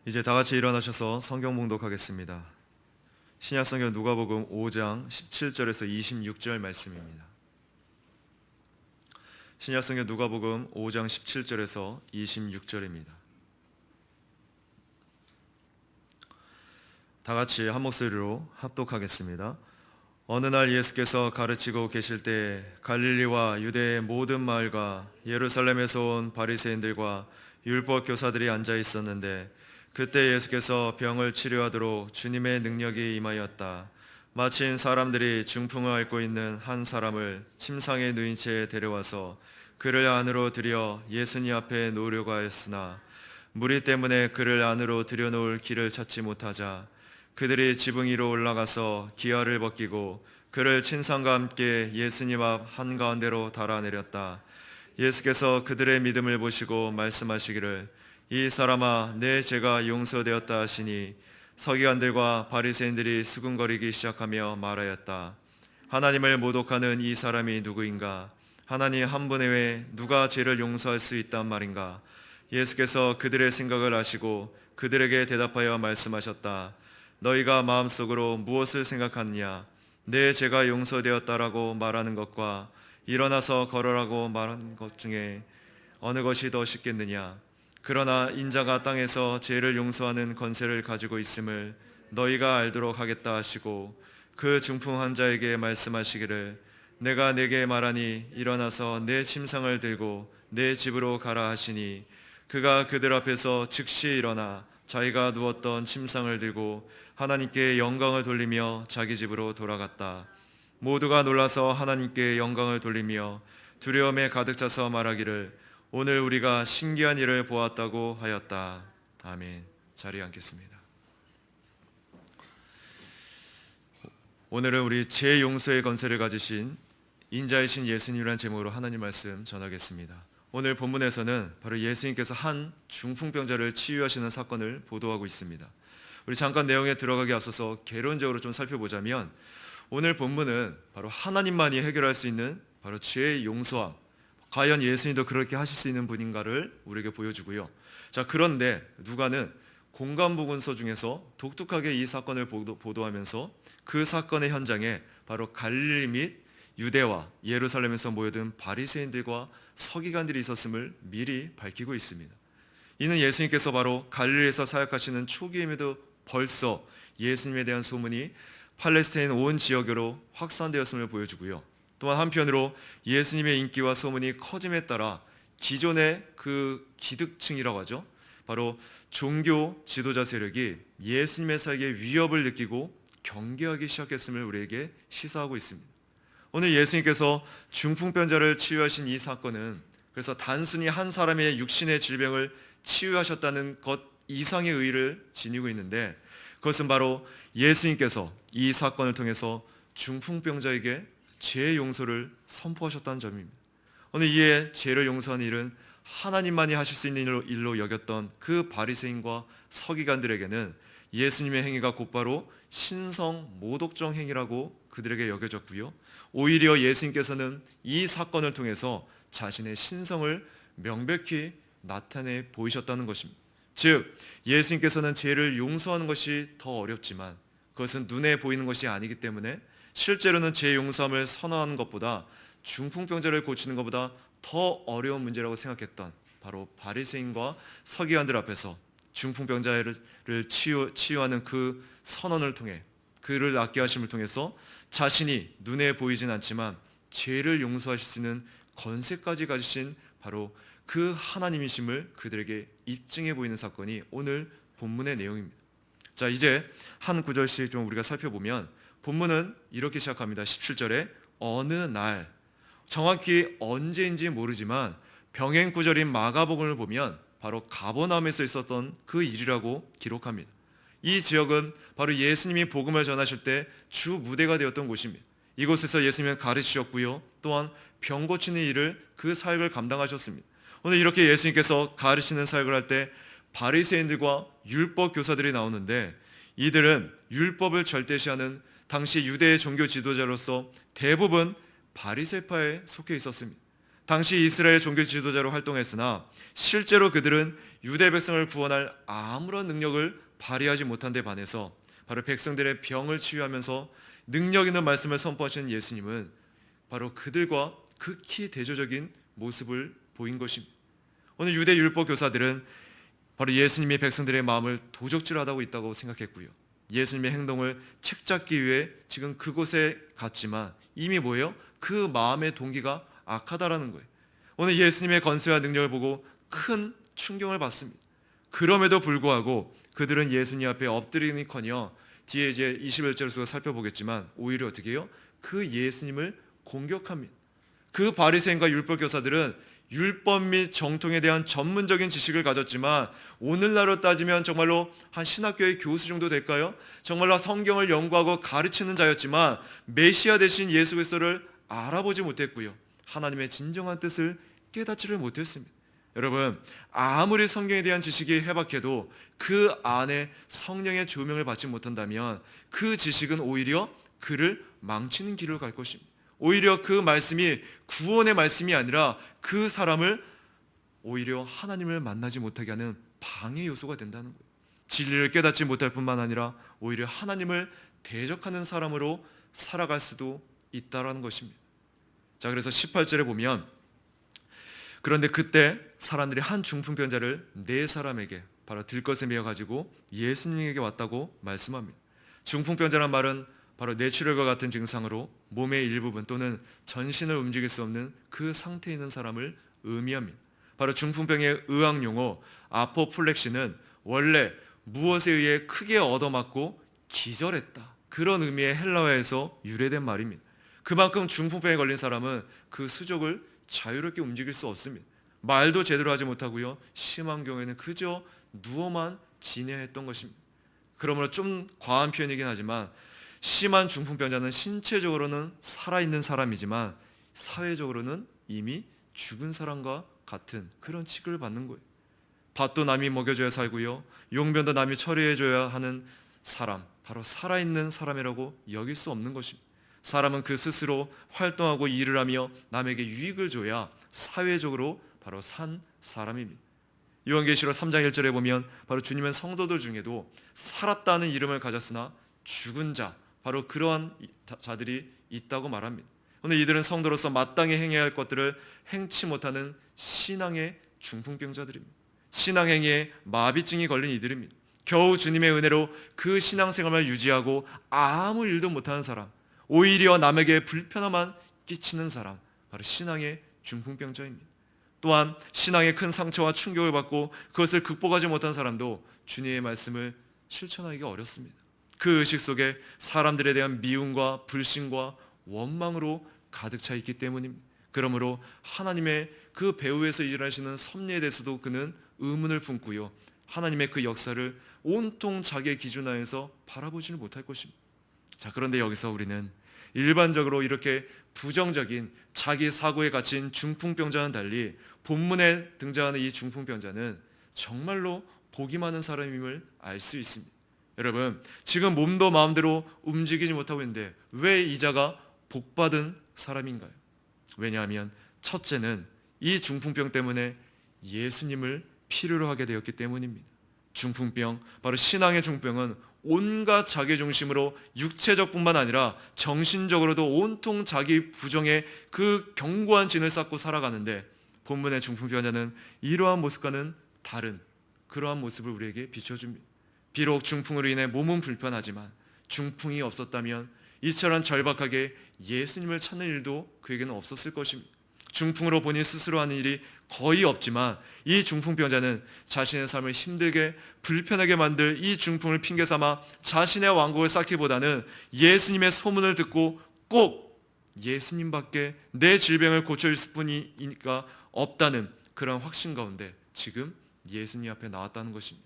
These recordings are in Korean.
이제 다 같이 일어나셔서 성경 봉독하겠습니다. 신약성경 누가복음 5장 17절에서 26절 말씀입니다. 신약성경 누가복음 5장 17절에서 26절입니다. 다 같이 한 목소리로 합독하겠습니다. 어느 날 예수께서 가르치고 계실 때 갈릴리와 유대의 모든 마을과 예루살렘에서 온 바리새인들과 율법 교사들이 앉아 있었는데 그때 예수께서 병을 치료하도록 주님의 능력이 임하였다. 마침 사람들이 중풍을 앓고 있는 한 사람을 침상에 누인 채 데려와서 그를 안으로 들여 예수님 앞에 놓으려고 하였으나 무리 때문에 그를 안으로 들여놓을 길을 찾지 못하자 그들이 지붕 위로 올라가서 기아를 벗기고 그를 침상과 함께 예수님 앞 한가운데로 달아내렸다. 예수께서 그들의 믿음을 보시고 말씀하시기를 이 사람아 내 죄가 용서되었다 하시니 서기관들과 바리새인들이 수군거리기 시작하며 말하였다. 하나님을 모독하는 이 사람이 누구인가? 하나님 한 분 외에 누가 죄를 용서할 수 있단 말인가? 예수께서 그들의 생각을 아시고 그들에게 대답하여 말씀하셨다. 너희가 마음속으로 무엇을 생각하느냐? 내 죄가 용서되었다라고 말하는 것과 일어나서 걸어라고 말하는 것 중에 어느 것이 더 쉽겠느냐? 그러나 인자가 땅에서 죄를 용서하는 권세를 가지고 있음을 너희가 알도록 하겠다 하시고 그 중풍 환자에게 말씀하시기를 내가 네게 말하니 일어나서 내 침상을 들고 내 집으로 가라 하시니 그가 그들 앞에서 즉시 일어나 자기가 누웠던 침상을 들고 하나님께 영광을 돌리며 자기 집으로 돌아갔다. 모두가 놀라서 하나님께 영광을 돌리며 두려움에 가득 차서 말하기를 오늘 우리가 신기한 일을 보았다고 하였다. 아멘. 자리에 앉겠습니다. 오늘은 우리 죄 용서의 권세를 가지신 인자이신 예수님이라는 제목으로 하나님 말씀 전하겠습니다. 오늘 본문에서는 바로 예수님께서 한 중풍병자를 치유하시는 사건을 보도하고 있습니다. 우리 잠깐 내용에 들어가기 앞서서 개론적으로 좀 살펴보자면 오늘 본문은 바로 하나님만이 해결할 수 있는 바로 죄의 용서함, 과연 예수님도 그렇게 하실 수 있는 분인가를 우리에게 보여주고요. 자, 그런데 누가는 공간복음서 중에서 독특하게 이 사건을 보도하면서 그 사건의 현장에 바로 갈릴리 및 유대와 예루살렘에서 모여든 바리새인들과 서기관들이 있었음을 미리 밝히고 있습니다. 이는 예수님께서 바로 갈릴리에서 사역하시는 초기임에도 벌써 예수님에 대한 소문이 팔레스타인 온 지역으로 확산되었음을 보여주고요. 또한 한편으로 예수님의 인기와 소문이 커짐에 따라 기존의 그 기득층이라고 하죠. 바로 종교 지도자 세력이 예수님의 사역에 위협을 느끼고 경계하기 시작했음을 우리에게 시사하고 있습니다. 오늘 예수님께서 중풍병자를 치유하신 이 사건은 그래서 단순히 한 사람의 육신의 질병을 치유하셨다는 것 이상의 의의를 지니고 있는데 그것은 바로 예수님께서 이 사건을 통해서 중풍병자에게 죄의 용서를 선포하셨다는 점입니다. 오늘 이에 죄를 용서하는 일은 하나님만이 하실 수 있는 일로 여겼던 그 바리새인과 서기관들에게는 예수님의 행위가 곧바로 신성 모독적 행위라고 그들에게 여겨졌고요. 오히려 예수님께서는 이 사건을 통해서 자신의 신성을 명백히 나타내 보이셨다는 것입니다. 즉 예수님께서는 죄를 용서하는 것이 더 어렵지만 그것은 눈에 보이는 것이 아니기 때문에 실제로는 죄 용서함을 선언하는 것보다 중풍병자를 고치는 것보다 더 어려운 문제라고 생각했던 바로 바리새인과 서기관들 앞에서 중풍병자를 치유하는 그 선언을 통해 그를 낫게 하심을 통해서 자신이 눈에 보이진 않지만 죄를 용서하실 수 있는 권세까지 가지신 바로 그 하나님이심을 그들에게 입증해 보이는 사건이 오늘 본문의 내용입니다. 자, 이제 한 구절씩 좀 우리가 살펴보면 본문은 이렇게 시작합니다. 17절에 어느 날, 정확히 언제인지 모르지만 병행 구절인 마가복음을 보면 바로 가버나움에서 있었던 그 일이라고 기록합니다. 이 지역은 바로 예수님이 복음을 전하실 때 주 무대가 되었던 곳입니다. 이곳에서 예수님은 가르치셨고요. 또한 병 고치는 일을 그 사역을 감당하셨습니다. 오늘 이렇게 예수님께서 가르치는 사역을 할 때 바리새인들과 율법 교사들이 나오는데 이들은 율법을 절대시하는 당시 유대의 종교 지도자로서 대부분 바리새파에 속해 있었습니다. 당시 이스라엘 종교 지도자로 활동했으나 실제로 그들은 유대 백성을 구원할 아무런 능력을 발휘하지 못한 데 반해서 바로 백성들의 병을 치유하면서 능력 있는 말씀을 선포하시는 예수님은 바로 그들과 극히 대조적인 모습을 보인 것입니다. 오늘 유대 율법 교사들은 바로 예수님이 백성들의 마음을 도적질하고 있다고 생각했고요. 예수님의 행동을 책잡기 위해 지금 그곳에 갔지만 이미 뭐예요? 그 마음의 동기가 악하다라는 거예요. 오늘 예수님의 건세와 능력을 보고 큰 충격을 받습니다. 그럼에도 불구하고 그들은 예수님 앞에 엎드리니커녕 뒤에 이제 21절에서 살펴보겠지만 오히려 어떻게 해요? 그 예수님을 공격합니다. 그 바리새인과 율법 교사들은 율법 및 정통에 대한 전문적인 지식을 가졌지만 오늘날로 따지면 정말로 한 신학교의 교수 정도 될까요? 정말로 성경을 연구하고 가르치는 자였지만 메시아 되신 예수 그리스도를 알아보지 못했고요. 하나님의 진정한 뜻을 깨닫지를 못했습니다. 여러분, 아무리 성경에 대한 지식이 해박해도 그 안에 성령의 조명을 받지 못한다면 그 지식은 오히려 그를 망치는 길을 갈 것입니다. 오히려 그 말씀이 구원의 말씀이 아니라 그 사람을 오히려 하나님을 만나지 못하게 하는 방해 요소가 된다는 거예요. 진리를 깨닫지 못할 뿐만 아니라 오히려 하나님을 대적하는 사람으로 살아갈 수도 있다는 것입니다. 자, 그래서 18절에 보면 그런데 그때 사람들이 한 중풍병자를 네 사람에게 바로 들것에 메어 가지고 예수님에게 왔다고 말씀합니다. 중풍병자란 말은 바로 뇌출혈과 같은 증상으로 몸의 일부분 또는 전신을 움직일 수 없는 그 상태에 있는 사람을 의미합니다. 바로 중풍병의 의학 용어 아포플렉시는 원래 무엇에 의해 크게 얻어맞고 기절했다, 그런 의미의 헬라어에서 유래된 말입니다. 그만큼 중풍병에 걸린 사람은 그 수족을 자유롭게 움직일 수 없습니다. 말도 제대로 하지 못하고요, 심한 경우에는 그저 누워만 지내했던 것입니다. 그러므로 좀 과한 표현이긴 하지만 심한 중풍병자는 신체적으로는 살아있는 사람이지만 사회적으로는 이미 죽은 사람과 같은 그런 취급을 받는 거예요. 밭도 남이 먹여줘야 살고요, 용변도 남이 처리해줘야 하는 사람, 바로 살아있는 사람이라고 여길 수 없는 것입니다. 사람은 그 스스로 활동하고 일을 하며 남에게 유익을 줘야 사회적으로 바로 산 사람입니다. 요한계시록 3장 1절에 보면 바로 주님은 성도들 중에도 살았다는 이름을 가졌으나 죽은 자, 바로 그러한 자들이 있다고 말합니다. 오늘 이들은 성도로서 마땅히 행해야 할 것들을 행치 못하는 신앙의 중풍병자들입니다. 신앙행위에 마비증이 걸린 이들입니다. 겨우 주님의 은혜로 그 신앙생활을 유지하고 아무 일도 못하는 사람, 오히려 남에게 불편함만 끼치는 사람, 바로 신앙의 중풍병자입니다. 또한 신앙의 큰 상처와 충격을 받고 그것을 극복하지 못한 사람도 주님의 말씀을 실천하기가 어렵습니다. 그 의식 속에 사람들에 대한 미움과 불신과 원망으로 가득 차 있기 때문입니다. 그러므로 하나님의 그 배후에서 일하시는 섭리에 대해서도 그는 의문을 품고요, 하나님의 그 역사를 온통 자기의 기준 하에서 바라보지는 못할 것입니다. 자, 그런데 여기서 우리는 일반적으로 이렇게 부정적인 자기 사고에 갇힌 중풍병자와는 달리 본문에 등장하는 이 중풍병자는 정말로 복이 많은 사람임을 알 수 있습니다. 여러분, 지금 몸도 마음대로 움직이지 못하고 있는데 왜 이 자가 복받은 사람인가요? 왜냐하면 첫째는 이 중풍병 때문에 예수님을 필요로 하게 되었기 때문입니다. 중풍병, 바로 신앙의 중풍병은 온갖 자기중심으로 육체적뿐만 아니라 정신적으로도 온통 자기 부정의 그 견고한 진을 쌓고 살아가는데 본문의 중풍병자는 이러한 모습과는 다른 그러한 모습을 우리에게 비춰줍니다. 비록 중풍으로 인해 몸은 불편하지만 중풍이 없었다면 이처럼 절박하게 예수님을 찾는 일도 그에게는 없었을 것입니다. 중풍으로 본인 스스로 하는 일이 거의 없지만 이 중풍병자는 자신의 삶을 힘들게 불편하게 만들 이 중풍을 핑계 삼아 자신의 왕국을 쌓기보다는 예수님의 소문을 듣고 꼭 예수님밖에 내 질병을 고쳐줄 뿐이니까 없다는 그런 확신 가운데 지금 예수님 앞에 나왔다는 것입니다.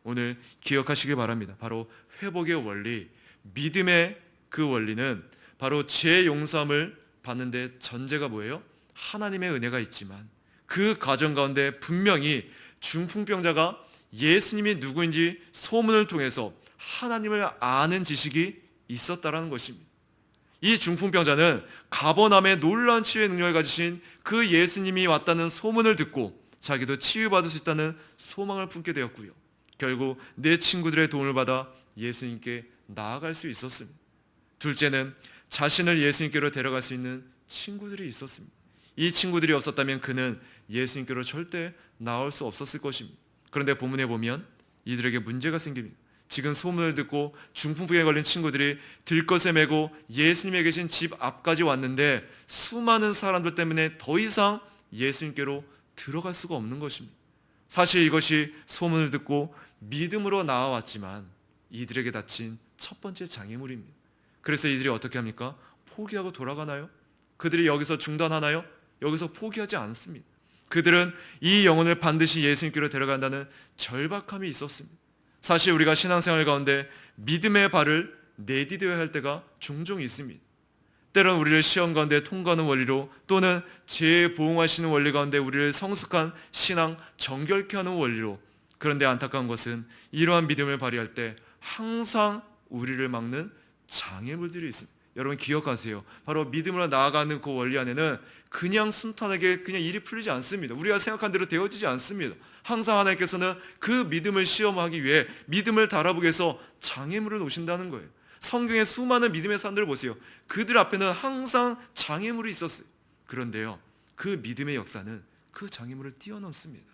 오늘 기억하시기 바랍니다. 바로 회복의 원리, 믿음의 그 원리는 바로 죄 용서함을 받는데 전제가 뭐예요? 하나님의 은혜가 있지만 그 과정 가운데 분명히 중풍병자가 예수님이 누구인지 소문을 통해서 하나님을 아는 지식이 있었다라는 것입니다. 이 중풍병자는 가버나움의 놀라운 치유의 능력을 가지신 그 예수님이 왔다는 소문을 듣고 자기도 치유받을 수 있다는 소망을 품게 되었고요. 결국 내 친구들의 도움을 받아 예수님께 나아갈 수 있었습니다. 둘째는 자신을 예수님께로 데려갈 수 있는 친구들이 있었습니다. 이 친구들이 없었다면 그는 예수님께로 절대 나올 수 없었을 것입니다. 그런데 본문에 보면 이들에게 문제가 생깁니다. 지금 소문을 듣고 중풍병에 걸린 친구들이 들것에 메고 예수님이 계신 집 앞까지 왔는데 수많은 사람들 때문에 더 이상 예수님께로 들어갈 수가 없는 것입니다. 사실 이것이 소문을 듣고 믿음으로 나와왔지만 이들에게 닥친 첫 번째 장애물입니다. 그래서 이들이 어떻게 합니까? 포기하고 돌아가나요? 그들이 여기서 중단하나요? 여기서 포기하지 않습니다. 그들은 이 영혼을 반드시 예수님께로 데려간다는 절박함이 있었습니다. 사실 우리가 신앙생활 가운데 믿음의 발을 내디뎌야 할 때가 종종 있습니다. 때로는 우리를 시험 가운데 통과하는 원리로 또는 재보응하시는 원리 가운데 우리를 성숙한 신앙 정결케 하는 원리로, 그런데 안타까운 것은 이러한 믿음을 발휘할 때 항상 우리를 막는 장애물들이 있습니다. 여러분 기억하세요. 바로 믿음으로 나아가는 그 원리 안에는 그냥 순탄하게 그냥 일이 풀리지 않습니다. 우리가 생각한 대로 되어지지 않습니다. 항상 하나님께서는 그 믿음을 시험하기 위해 믿음을 달아보기 위해서 장애물을 놓으신다는 거예요. 성경의 수많은 믿음의 사람들을 보세요. 그들 앞에는 항상 장애물이 있었어요. 그런데요, 그 믿음의 역사는 그 장애물을 뛰어넘습니다.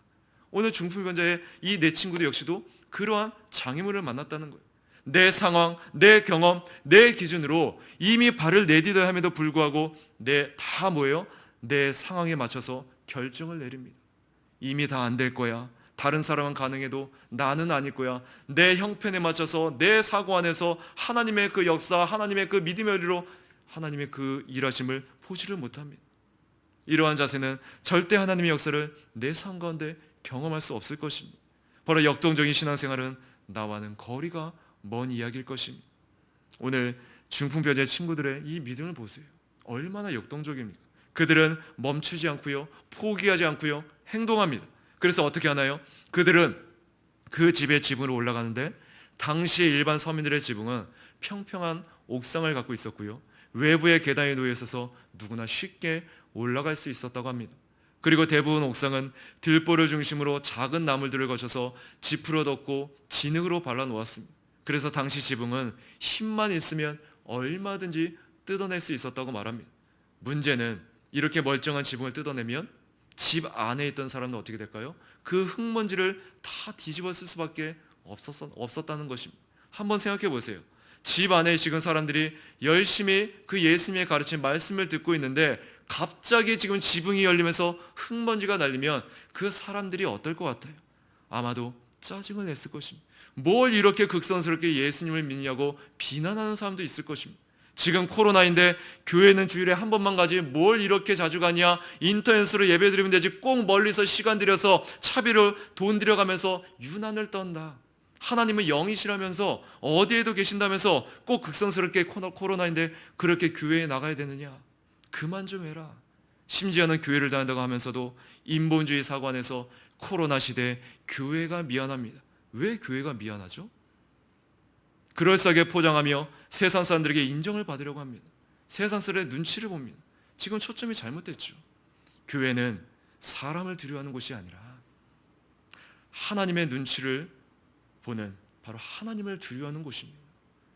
오늘 중풍병자의 이 내 친구도 역시도 그러한 장애물을 만났다는 거예요. 내 상황, 내 경험, 내 기준으로 이미 발을 내디뎌야 함에도 불구하고 다 뭐예요? 내 상황에 맞춰서 결정을 내립니다. 이미 다 안 될 거야. 다른 사람은 가능해도 나는 아닐 거야. 내 형편에 맞춰서 내 사고 안에서 하나님의 그 역사, 하나님의 그 믿음의 의리로 하나님의 그 일하심을 보지를 못합니다. 이러한 자세는 절대 하나님의 역사를 내 삶 가운데 경험할 수 없을 것입니다. 바로 역동적인 신앙생활은 나와는 거리가 먼 이야기일 것입니다. 오늘 중풍병자의 친구들의 이 믿음을 보세요. 얼마나 역동적입니까? 그들은 멈추지 않고요, 포기하지 않고요, 행동합니다. 그래서 어떻게 하나요? 그들은 그 집의 지붕으로 올라가는데 당시 일반 서민들의 지붕은 평평한 옥상을 갖고 있었고요, 외부에 계단이 놓여 있어서 누구나 쉽게 올라갈 수 있었다고 합니다. 그리고 대부분 옥상은 들보를 중심으로 작은 나물들을 거쳐서 지프로 덮고 진흙으로 발라놓았습니다. 그래서 당시 지붕은 힘만 있으면 얼마든지 뜯어낼 수 있었다고 말합니다. 문제는 이렇게 멀쩡한 지붕을 뜯어내면 집 안에 있던 사람은 어떻게 될까요? 그 흙먼지를 다 뒤집어 쓸 수밖에 없었다는 것입니다. 한번 생각해 보세요. 집 안에 지금 사람들이 열심히 그 예수님의 가르친 말씀을 듣고 있는데 갑자기 지금 지붕이 열리면서 흙먼지가 날리면 그 사람들이 어떨 것 같아요? 아마도 짜증을 냈을 것입니다. 뭘 이렇게 극성스럽게 예수님을 믿냐고 비난하는 사람도 있을 것입니다. 지금 코로나인데 교회는 주일에 한 번만 가지 뭘 이렇게 자주 가냐, 인터넷으로 예배 드리면 되지 꼭 멀리서 시간 들여서 차비를 돈 들여가면서 유난을 떤다. 하나님은 영이시라면서 어디에도 계신다면서 꼭 극성스럽게 코로나인데 그렇게 교회에 나가야 되느냐, 그만 좀 해라. 심지어는 교회를 다닌다고 하면서도 인본주의 사고 안에서 코로나 시대에 교회가 미안합니다. 왜 교회가 미안하죠? 그럴싸하게 포장하며 세상 사람들에게 인정을 받으려고 합니다. 세상 사람들의 눈치를 봅니다. 지금 초점이 잘못됐죠. 교회는 사람을 두려워하는 곳이 아니라 하나님의 눈치를 보는, 바로 하나님을 두려워하는 곳입니다.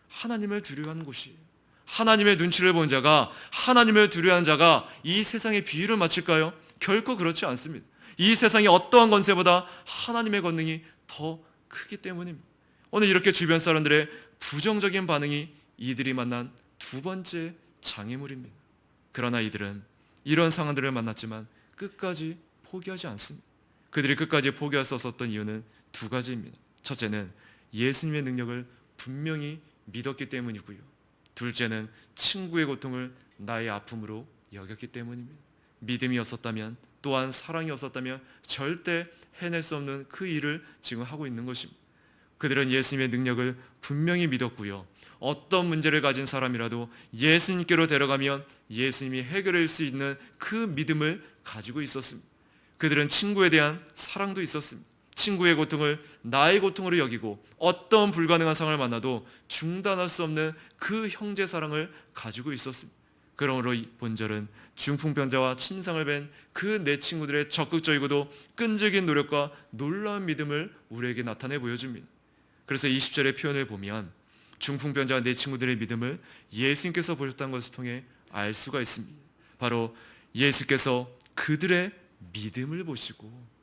하나님을 두려워하는 곳이에요. 하나님의 눈치를 본 자가, 하나님을 두려워하는 자가 이 세상에 비유를 맞출까요? 결코 그렇지 않습니다. 이 세상의 어떠한 권세보다 하나님의 권능이 더 크기 때문입니다. 오늘 이렇게 주변 사람들의 부정적인 반응이 이들이 만난 두 번째 장애물입니다. 그러나 이들은 이런 상황들을 만났지만 끝까지 포기하지 않습니다. 그들이 끝까지 포기할 수 없었던 이유는 두 가지입니다. 첫째는 예수님의 능력을 분명히 믿었기 때문이고요, 둘째는 친구의 고통을 나의 아픔으로 여겼기 때문입니다. 믿음이 없었다면, 또한 사랑이 없었다면 절대 해낼 수 없는 그 일을 지금 하고 있는 것입니다. 그들은 예수님의 능력을 분명히 믿었고요, 어떤 문제를 가진 사람이라도 예수님께로 데려가면 예수님이 해결할 수 있는 그 믿음을 가지고 있었습니다. 그들은 친구에 대한 사랑도 있었습니다. 친구의 고통을 나의 고통으로 여기고 어떤 불가능한 상황을 만나도 중단할 수 없는 그 형제 사랑을 가지고 있었습니다. 그러므로 이 본절은 중풍병자와 침상을 뵌 그 내 친구들의 적극적이고도 끈질긴 노력과 놀라운 믿음을 우리에게 나타내 보여줍니다. 그래서 20절의 표현을 보면 중풍병자와 내 친구들의 믿음을 예수님께서 보셨다는 것을 통해 알 수가 있습니다. 바로 예수께서 그들의 믿음을 보시고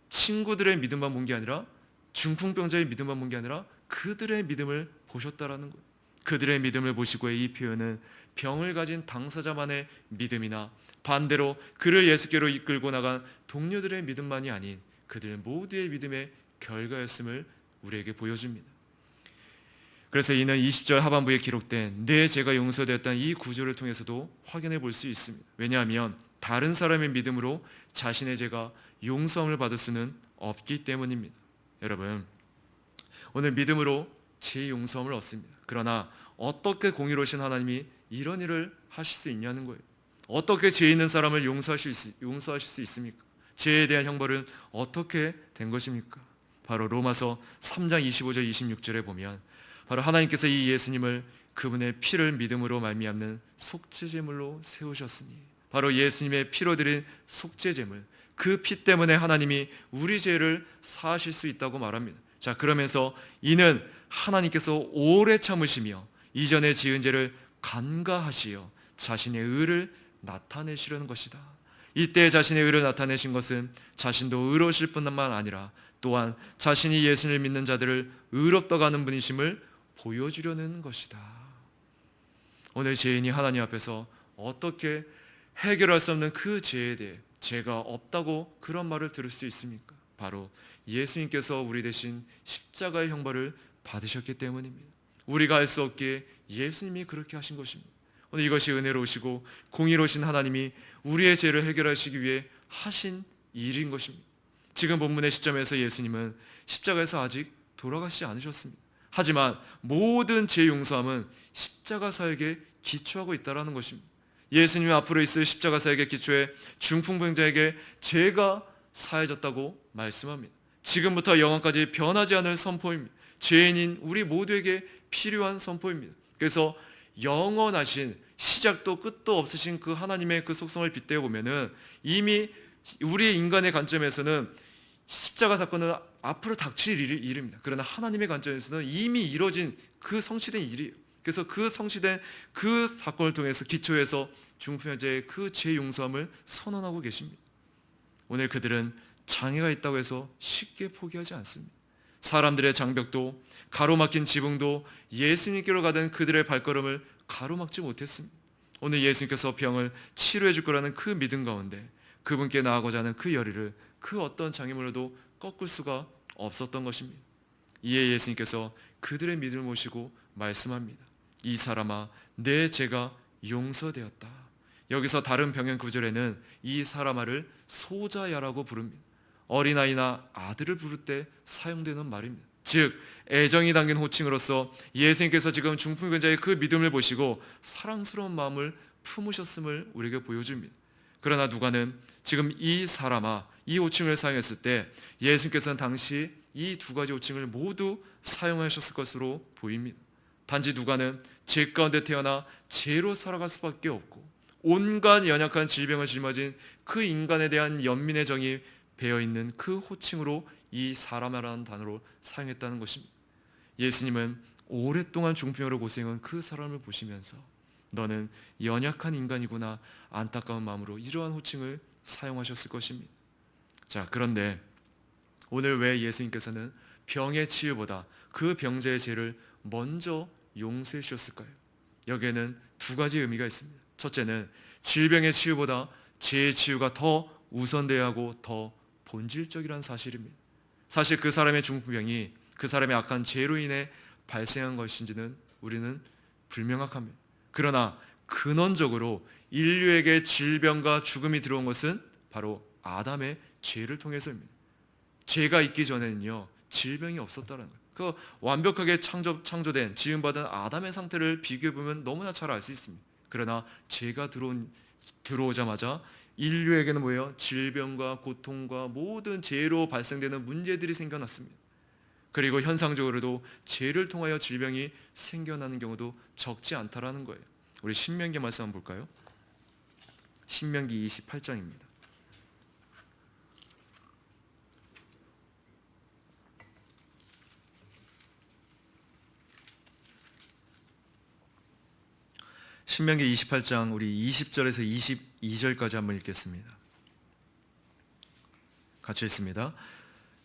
친구들의 믿음만 본 게 아니라 중풍병자의 믿음만 본 게 아니라 그들의 믿음을 보셨다라는 거예요. 그들의 믿음을 보시고의 이 표현은 병을 가진 당사자만의 믿음이나 반대로 그를 예수께로 이끌고 나간 동료들의 믿음만이 아닌 그들 모두의 믿음의 결과였음을 우리에게 보여줍니다. 그래서 이는 20절 하반부에 기록된 내 죄가 용서되었다는 이 구절을 통해서도 확인해 볼 수 있습니다. 왜냐하면 다른 사람의 믿음으로 자신의 죄가 용서함을 받을 수는 없기 때문입니다. 여러분, 오늘 믿음으로 죄 용서함을 얻습니다. 그러나 어떻게 공의로우신 하나님이 이런 일을 하실 수 있냐는 거예요. 어떻게 죄 있는 사람을 용서하실 수 있습니까? 죄에 대한 형벌은 어떻게 된 것입니까? 바로 로마서 3장 25절 26절에 보면 바로 하나님께서 이 예수님을 그분의 피를 믿음으로 말미암는 속죄제물로 세우셨으니 바로 예수님의 피로 드린 속죄제물, 그 피 때문에 하나님이 우리 죄를 사하실 수 있다고 말합니다. 자, 그러면서 이는 하나님께서 오래 참으시며 이전에 지은 죄를 간과하시어 자신의 의를 나타내시려는 것이다. 이때 자신의 의를 나타내신 것은 자신도 의로우실 뿐만 아니라 또한 자신이 예수를 믿는 자들을 의롭다고 하는 분이심을 보여주려는 것이다. 오늘 죄인이 하나님 앞에서 어떻게 해결할 수 없는 그 죄에 대해 죄가 없다고 그런 말을 들을 수 있습니까? 바로 예수님께서 우리 대신 십자가의 형벌을 받으셨기 때문입니다. 우리가 할 수 없기에 예수님이 그렇게 하신 것입니다. 오늘 이것이 은혜로우시고 공의로우신 하나님이 우리의 죄를 해결하시기 위해 하신 일인 것입니다. 지금 본문의 시점에서 예수님은 십자가에서 아직 돌아가시지 않으셨습니다. 하지만 모든 죄 용서함은 십자가 사역에 기초하고 있다는 것입니다. 예수님이 앞으로 있을 십자가 사역의 기초에 중풍병자에게 죄가 사해졌다고 말씀합니다. 지금부터 영원까지 변하지 않을 선포입니다. 죄인인 우리 모두에게 필요한 선포입니다. 그래서 영원하신 시작도 끝도 없으신 그 하나님의 그 속성을 빗대어 보면은 이미 우리 인간의 관점에서는 십자가 사건은 앞으로 닥칠 일입니다. 그러나 하나님의 관점에서는 이미 이루어진 그 성취된 일이에요. 그래서 그 성취된 그 사건을 통해서 기초해서 중풍병자의 그 죄 용서함을 선언하고 계십니다. 오늘 그들은 장애가 있다고 해서 쉽게 포기하지 않습니다. 사람들의 장벽도 가로막힌 지붕도 예수님께로 가던 그들의 발걸음을 가로막지 못했습니다. 오늘 예수님께서 병을 치료해 줄 거라는 그 믿음 가운데 그분께 나아가고자 하는 그 열의를 그 어떤 장애물로도 꺾을 수가 없었던 것입니다. 이에 예수님께서 그들의 믿음을 모시고 말씀합니다. 이 사람아, 내 죄가 용서되었다. 여기서 다른 병행 구절에는 이 사람아를 소자야라고 부릅니다. 어린아이나 아들을 부를 때 사용되는 말입니다. 즉 애정이 담긴 호칭으로서 예수님께서 지금 중풍병자의 그 믿음을 보시고 사랑스러운 마음을 품으셨음을 우리에게 보여줍니다. 그러나 누가는 지금 이 사람아, 이 호칭을 사용했을 때 예수님께서는 당시 이 두 가지 호칭을 모두 사용하셨을 것으로 보입니다. 단지 누가는 죄 가운데 태어나 죄로 살아갈 수밖에 없고 온갖 연약한 질병을 짊어진 그 인간에 대한 연민의 정이 배어있는 그 호칭으로 이 사람이라는 단어로 사용했다는 것입니다. 예수님은 오랫동안 중풍으로 고생한 그 사람을 보시면서 너는 연약한 인간이구나 안타까운 마음으로 이러한 호칭을 사용하셨을 것입니다. 자, 그런데 오늘 왜 예수님께서는 병의 치유보다 그 병자의 죄를 먼저 용서해 주셨을까요? 여기에는 두 가지 의미가 있습니다. 첫째는 질병의 치유보다 죄의 치유가 더 우선되어야 하고 더 본질적이라는 사실입니다. 사실 그 사람의 중풍병이 그 사람의 악한 죄로 인해 발생한 것인지는 우리는 불명확합니다. 그러나 근원적으로 인류에게 질병과 죽음이 들어온 것은 바로 아담의 죄를 통해서입니다. 죄가 있기 전에는요 질병이 없었다는 거예요. 그 완벽하게 창조된 지음받은 아담의 상태를 비교해 보면 너무나 잘 알 수 있습니다. 그러나 죄가 들어오자마자 인류에게는 뭐예요? 질병과 고통과 모든 죄로 발생되는 문제들이 생겨났습니다. 그리고 현상적으로도 죄를 통하여 질병이 생겨나는 경우도 적지 않다라는 거예요. 우리 신명기 말씀 한번 볼까요? 신명기 28장입니다. 신명기 28장 우리 20절에서 22절까지 한번 읽겠습니다. 같이 읽습니다.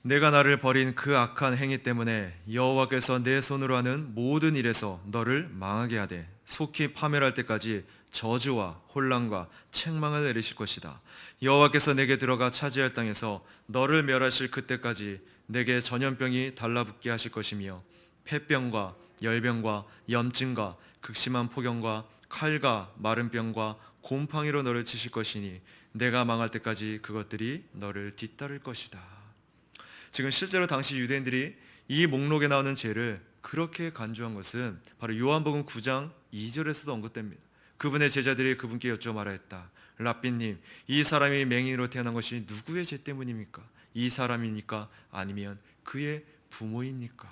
내가 나를 버린 그 악한 행위 때문에 여호와께서 내 손으로 하는 모든 일에서 너를 망하게 하되 속히 파멸할 때까지 저주와 혼란과 책망을 내리실 것이다. 여호와께서 내게 들어가 차지할 땅에서 너를 멸하실 그때까지 내게 전염병이 달라붙게 하실 것이며 폐병과 열병과 염증과 극심한 폭염과 칼과 마른 병과 곰팡이로 너를 치실 것이니 내가 망할 때까지 그것들이 너를 뒤따를 것이다. 지금 실제로 당시 유대인들이 이 목록에 나오는 죄를 그렇게 간주한 것은 바로 요한복음 9장 2절에서도 언급됩니다. 그분의 제자들이 그분께 여쭤 말하였다. 랍비님, 이 사람이 맹인으로 태어난 것이 누구의 죄 때문입니까? 이 사람입니까? 아니면 그의 부모입니까?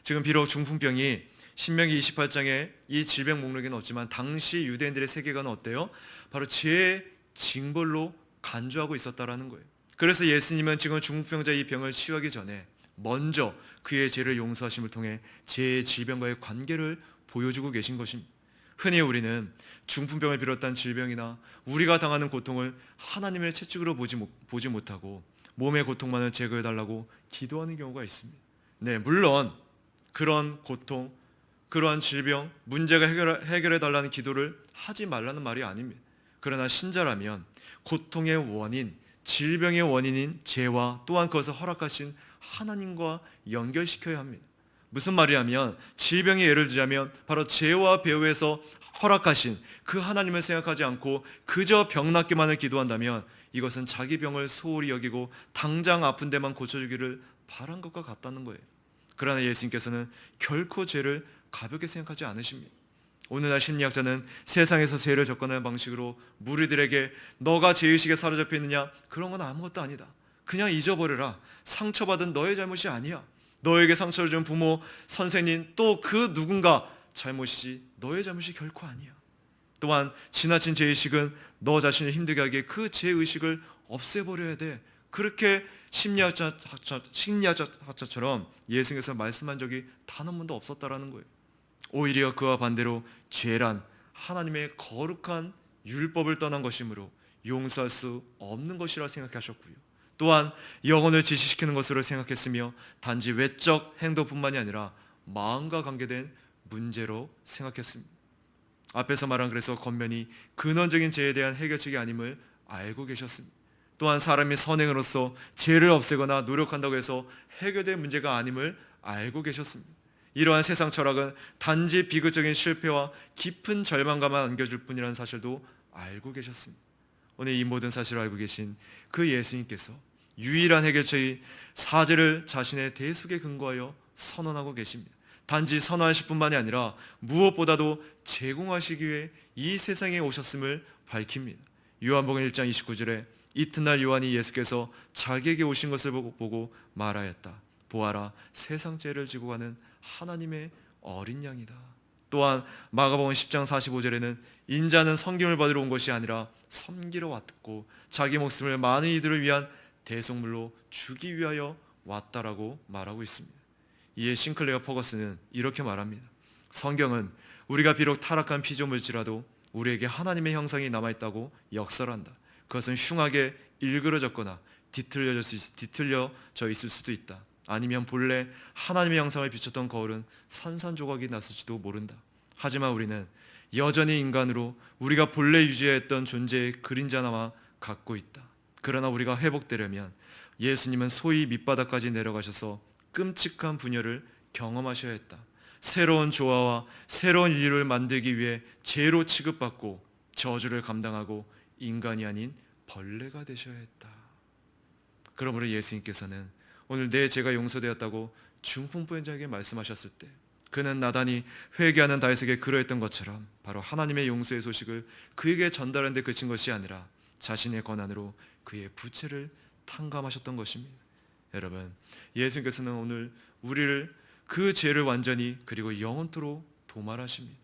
지금 비록 중풍병이 신명기 28장에 이 질병 목록에는 없지만 당시 유대인들의 세계관은 어때요? 바로 죄의 징벌로 간주하고 있었다라는 거예요. 그래서 예수님은 지금 중풍병자 이 병을 치유하기 전에 먼저 그의 죄를 용서하심을 통해 죄의 질병과의 관계를 보여주고 계신 것입니다. 흔히 우리는 중풍병을 비롯한 질병이나 우리가 당하는 고통을 하나님의 채찍으로 보지 못하고 몸의 고통만을 제거해달라고 기도하는 경우가 있습니다. 네, 물론 그런 고통, 그러한 질병, 문제가 해결해달라는 기도를 하지 말라는 말이 아닙니다. 그러나 신자라면 고통의 원인, 질병의 원인인 죄와 또한 그것을 허락하신 하나님과 연결시켜야 합니다. 무슨 말이냐면 질병의 예를 들자면 바로 죄와 배후에서 허락하신 그 하나님을 생각하지 않고 그저 병 낫기만을 기도한다면 이것은 자기 병을 소홀히 여기고 당장 아픈 데만 고쳐주기를 바란 것과 같다는 거예요. 그러나 예수님께서는 결코 죄를 가볍게 생각하지 않으십니다. 오늘날 심리학자는 세상에서 죄를 접근하는 방식으로 무리들에게 너가 죄의식에 사로잡혀 있느냐? 그런 건 아무것도 아니다. 그냥 잊어버려라. 상처받은 너의 잘못이 아니야. 너에게 상처를 준 부모, 선생님, 또 그 누군가 잘못이지 너의 잘못이 결코 아니야. 또한 지나친 죄의식은 너 자신을 힘들게 하기에 그 죄의식을 없애버려야 돼. 그렇게 심리학자처럼 예수님께서 말씀한 적이 단 한 번도 없었다라는 거예요. 오히려 그와 반대로 죄란 하나님의 거룩한 율법을 떠난 것이므로 용서할 수 없는 것이라 생각하셨고요. 또한 영혼을 지시시키는 것으로 생각했으며 단지 외적 행동뿐만이 아니라 마음과 관계된 문제로 생각했습니다. 앞에서 말한 그래서 겉면이 근원적인 죄에 대한 해결책이 아님을 알고 계셨습니다. 또한 사람이 선행으로서 죄를 없애거나 노력한다고 해서 해결될 문제가 아님을 알고 계셨습니다. 이러한 세상 철학은 단지 비극적인 실패와 깊은 절망감만 안겨줄 뿐이라는 사실도 알고 계셨습니다. 오늘 이 모든 사실을 알고 계신 그 예수님께서 유일한 해결책이 사죄를 자신의 대속에 근거하여 선언하고 계십니다. 단지 선언하실 뿐만이 아니라 무엇보다도 제공하시기 위해 이 세상에 오셨음을 밝힙니다. 요한복음 1장 29절에 이튿날 요한이 예수께서 자기에게 오신 것을 보고 말하였다. 보아라, 세상 죄를 지고 가는 하나님의 어린 양이다. 또한 마가복음 10장 45절에는 인자는 섬김을 받으러 온 것이 아니라 섬기러 왔고 자기 목숨을 많은 이들을 위한 대속물로 주기 위하여 왔다라고 말하고 있습니다. 이에 싱클레어 퍼거슨은 이렇게 말합니다. 성경은 우리가 비록 타락한 피조물일지라도 우리에게 하나님의 형상이 남아있다고 역설한다. 그것은 흉하게 일그러졌거나 뒤틀려져 있을 수도 있다. 아니면 본래 하나님의 형상을 비췄던 거울은 산산조각이 났을지도 모른다. 하지만 우리는 여전히 인간으로 우리가 본래 유지해야 했던 존재의 그림자나마 갖고 있다. 그러나 우리가 회복되려면 예수님은 소위 밑바닥까지 내려가셔서 끔찍한 분열을 경험하셔야 했다. 새로운 조화와 새로운 인류를 만들기 위해 죄로 취급받고 저주를 감당하고 인간이 아닌 벌레가 되셔야 했다. 그러므로 예수님께서는 오늘 내 죄가 용서되었다고 중풍병자에게 말씀하셨을 때 그는 나단이 회개하는 다윗에게 그러했던 것처럼 바로 하나님의 용서의 소식을 그에게 전달하는 데 그친 것이 아니라 자신의 권한으로 그의 부채를 탕감하셨던 것입니다. 여러분, 예수님께서는 오늘 우리를 그 죄를 완전히 그리고 영원토록 도말하십니다.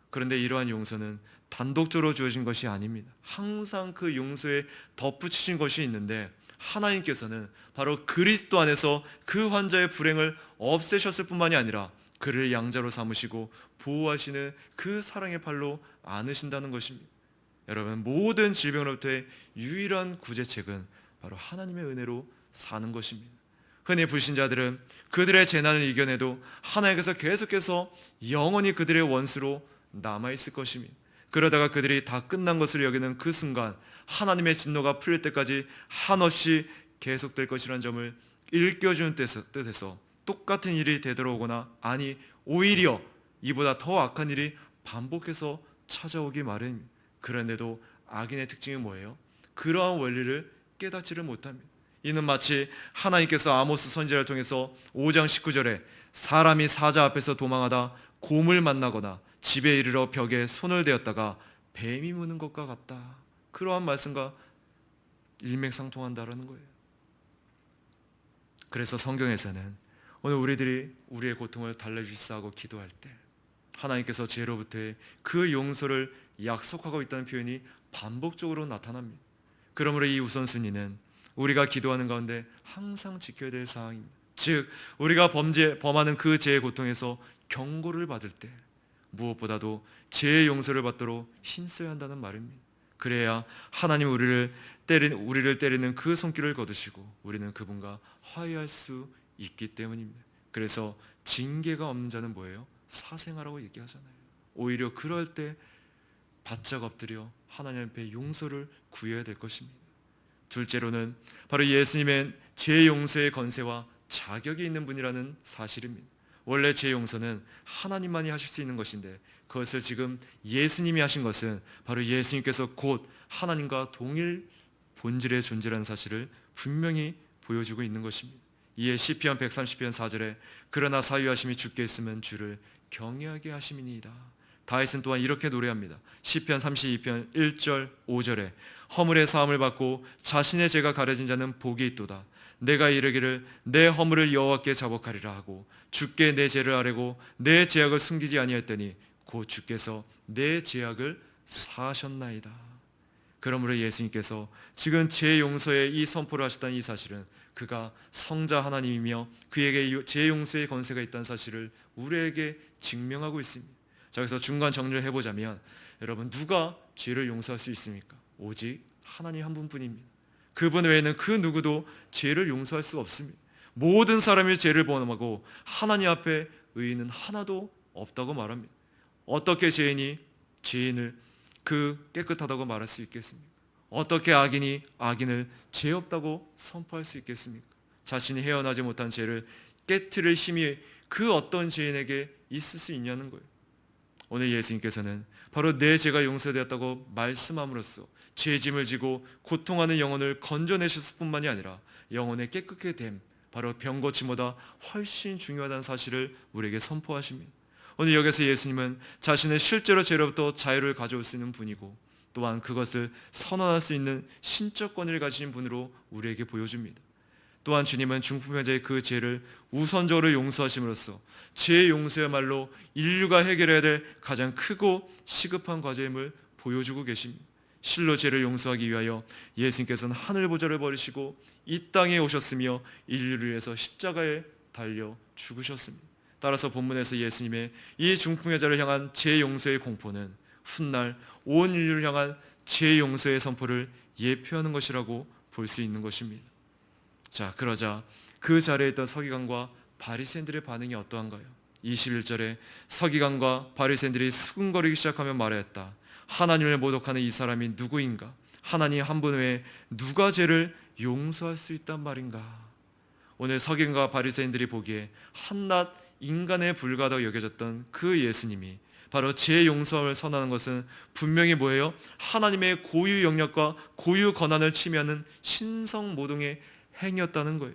그런데 이러한 용서는 단독적으로 주어진 것이 아닙니다. 항상 그 용서에 덧붙이신 것이 있는데, 하나님께서는 바로 그리스도 안에서 그 환자의 불행을 없애셨을 뿐만이 아니라 그를 양자로 삼으시고 보호하시는 그 사랑의 팔로 안으신다는 것입니다. 여러분, 모든 질병으로부터의 유일한 구제책은 바로 하나님의 은혜로 사는 것입니다. 흔히 불신자들은 그들의 재난을 이겨내도 하나님께서 계속해서 영원히 그들의 원수로 남아있을 것입니다. 그러다가 그들이 다 끝난 것을 여기는 그 순간 하나님의 진노가 풀릴 때까지 한없이 계속될 것이라는 점을 일깨워주는 뜻에서 똑같은 일이 되돌아오거나, 아니 오히려 이보다 더 악한 일이 반복해서 찾아오기 마련입니다. 그런데도 악인의 특징이 뭐예요? 그러한 원리를 깨닫지를 못합니다. 이는 마치 하나님께서 아모스 선지자를 통해서 5장 19절에 사람이 사자 앞에서 도망하다 곰을 만나거나 집에 이르러 벽에 손을 대었다가 뱀이 무는 것과 같다. 그러한 말씀과 일맥상통한다라는 거예요. 그래서 성경에서는 오늘 우리들이 우리의 고통을 달래주시사 하고 기도할 때 하나님께서 죄로부터의 그 용서를 약속하고 있다는 표현이 반복적으로 나타납니다. 그러므로 이 우선순위는 우리가 기도하는 가운데 항상 지켜야 될 사항입니다. 즉, 우리가 범하는 그 죄의 고통에서 경고를 받을 때 무엇보다도 죄의 용서를 받도록 힘써야 한다는 말입니다. 그래야 하나님 우리를 때리는 그 손길을 거두시고 우리는 그분과 화해할 수 있기 때문입니다. 그래서 징계가 없는 자는 뭐예요? 사생아라고 얘기하잖아요. 오히려 그럴 때 바짝 엎드려 하나님 앞에 용서를 구해야 될 것입니다. 둘째로는 바로 예수님의 죄 용서의 권세와 자격이 있는 분이라는 사실입니다. 원래 죄 용서는 하나님만이 하실 수 있는 것인데, 그것을 지금 예수님이 하신 것은 바로 예수님께서 곧 하나님과 동일 본질의 존재라는 사실을 분명히 보여주고 있는 것입니다. 이에 시편 130편 4절에 그러나 사유하심이 주께 있으면 주를 경외하게 하심이니이다. 다윗은 또한 이렇게 노래합니다. 시편 32편 1절 5절에 허물의 사함을 받고 자신의 죄가 가려진 자는 복이 있도다. 내가 이르기를 내 허물을 여호와께 자복하리라 하고 주께 내 죄를 아뢰고 내 죄악을 숨기지 아니하였더니 곧 주께서 내 죄악을 사하셨나이다. 그러므로 예수님께서 지금 죄 용서의 이 선포를 하셨다는 이 사실은 그가 성자 하나님이며 그에게 죄 용서의 권세가 있다는 사실을 우리에게 증명하고 있습니다. 자, 그래서 중간 정리를 해보자면, 여러분, 누가 죄를 용서할 수 있습니까? 오직 하나님 한 분뿐입니다. 그분 외에는 그 누구도 죄를 용서할 수 없습니다. 모든 사람이 죄를 범하고 하나님 앞에 의인은 하나도 없다고 말합니다. 어떻게 죄인이 죄인을 그 깨끗하다고 말할 수 있겠습니까? 어떻게 악인이 악인을 죄 없다고 선포할 수 있겠습니까? 자신이 헤어나지 못한 죄를 깨트릴 힘이 그 어떤 죄인에게 있을 수 있냐는 거예요. 오늘 예수님께서는 바로 내 죄가 용서되었다고 말씀함으로써 죄짐을 지고 고통하는 영혼을 건져내셨을 뿐만이 아니라 영혼의 깨끗게 됨, 바로 병고침보다 훨씬 중요하다는 사실을 우리에게 선포하십니다. 오늘 여기서 예수님은 자신은 실제로 죄로부터 자유를 가져올 수 있는 분이고, 또한 그것을 선언할 수 있는 신적 권위를 가진 분으로 우리에게 보여줍니다. 또한 주님은 중풍병자의 그 죄를 우선적으로 용서하심으로써 죄 용서야말로 인류가 해결해야 될 가장 크고 시급한 과제임을 보여주고 계십니다. 실로 죄를 용서하기 위하여 예수님께서는 하늘 보좌를 버리시고 이 땅에 오셨으며 인류를 위해서 십자가에 달려 죽으셨습니다. 따라서 본문에서 예수님의 이 중풍여자를 향한 죄 용서의 공포는 훗날 온 인류를 향한 죄 용서의 선포를 예표하는 것이라고 볼 수 있는 것입니다. 자, 그러자 그 자리에 있던 서기관과 바리새인들의 반응이 어떠한가요? 21절에 서기관과 바리새인들이 수군거리기 시작하며 말하였다. 하나님을 모독하는 이 사람이 누구인가? 하나님 한 분 외에 누가 죄를 용서할 수 있단 말인가? 오늘 서기관과 바리새인들이 보기에 한낱 인간에 불과하다고 여겨졌던 그 예수님이 바로 죄 용서를 선언하는 것은 분명히 뭐예요? 하나님의 고유 영역과 고유 권한을 침해하는 신성모독의 행위였다는 거예요.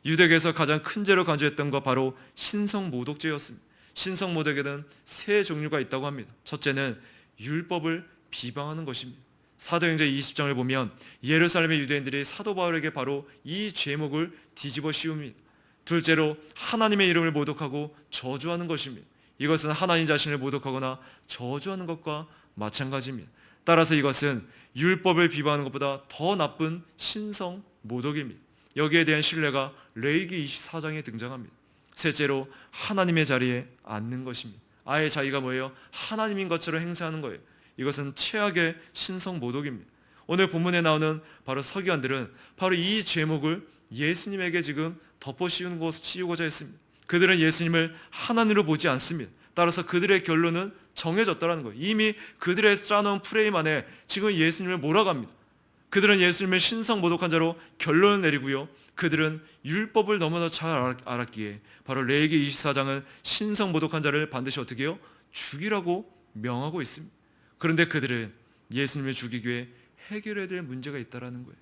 유대교에서 가장 큰 죄로 간주했던 것 바로 신성모독죄였습니다. 신성모독에는 세 종류가 있다고 합니다. 첫째는 율법을 비방하는 것입니다. 사도행전 20장을 보면 예루살렘의 유대인들이 사도 바울에게 바로 이 죄목을 뒤집어 씌웁니다. 둘째로 하나님의 이름을 모독하고 저주하는 것입니다. 이것은 하나님 자신을 모독하거나 저주하는 것과 마찬가지입니다. 따라서 이것은 율법을 비방하는 것보다 더 나쁜 신성 모독입니다. 여기에 대한 신뢰가 레위기 24장에 등장합니다. 셋째로 하나님의 자리에 앉는 것입니다. 아예 자기가 뭐예요? 하나님인 것처럼 행세하는 거예요. 이것은 최악의 신성 모독입니다. 오늘 본문에 나오는 바로 서기관들은 바로 이 죄목을 예수님에게 지금 덮어 씌우고자 했습니다. 그들은 예수님을 하나님으로 보지 않습니다. 따라서 그들의 결론은 정해졌다는 거예요. 이미 그들의 짜놓은 프레임 안에 지금 예수님을 몰아갑니다. 그들은 예수님을 신성 모독한 자로 결론을 내리고요. 그들은 율법을 너무나 잘 알았기에 바로 레위기 24장은 신성 모독한 자를 반드시 어떻게 해요? 죽이라고 명하고 있습니다. 그런데 그들은 예수님을 죽이기 위해 해결해야 될 문제가 있다는 거예요.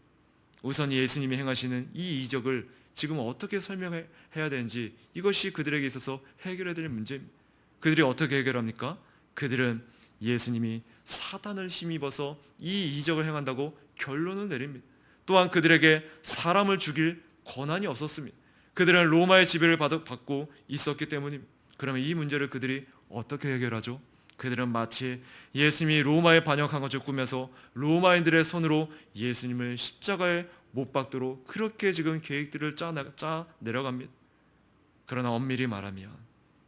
우선 예수님이 행하시는 이 이적을 지금 어떻게 설명해야 되는지 이것이 그들에게 있어서 해결해야 될 문제입니다. 그들이 어떻게 해결합니까? 그들은 예수님이 사단을 힘입어서 이 이적을 행한다고 결론을 내립니다. 또한 그들에게 사람을 죽일 권한이 없었습니다. 그들은 로마의 지배를 받고 있었기 때문입니다. 그러면 이 문제를 그들이 어떻게 해결하죠? 그들은 마치 예수님이 로마에 반역한 것을 꾸며서 로마인들의 손으로 예수님을 십자가에 못 박도록 그렇게 지금 계획들을 짜 내려갑니다. 그러나 엄밀히 말하면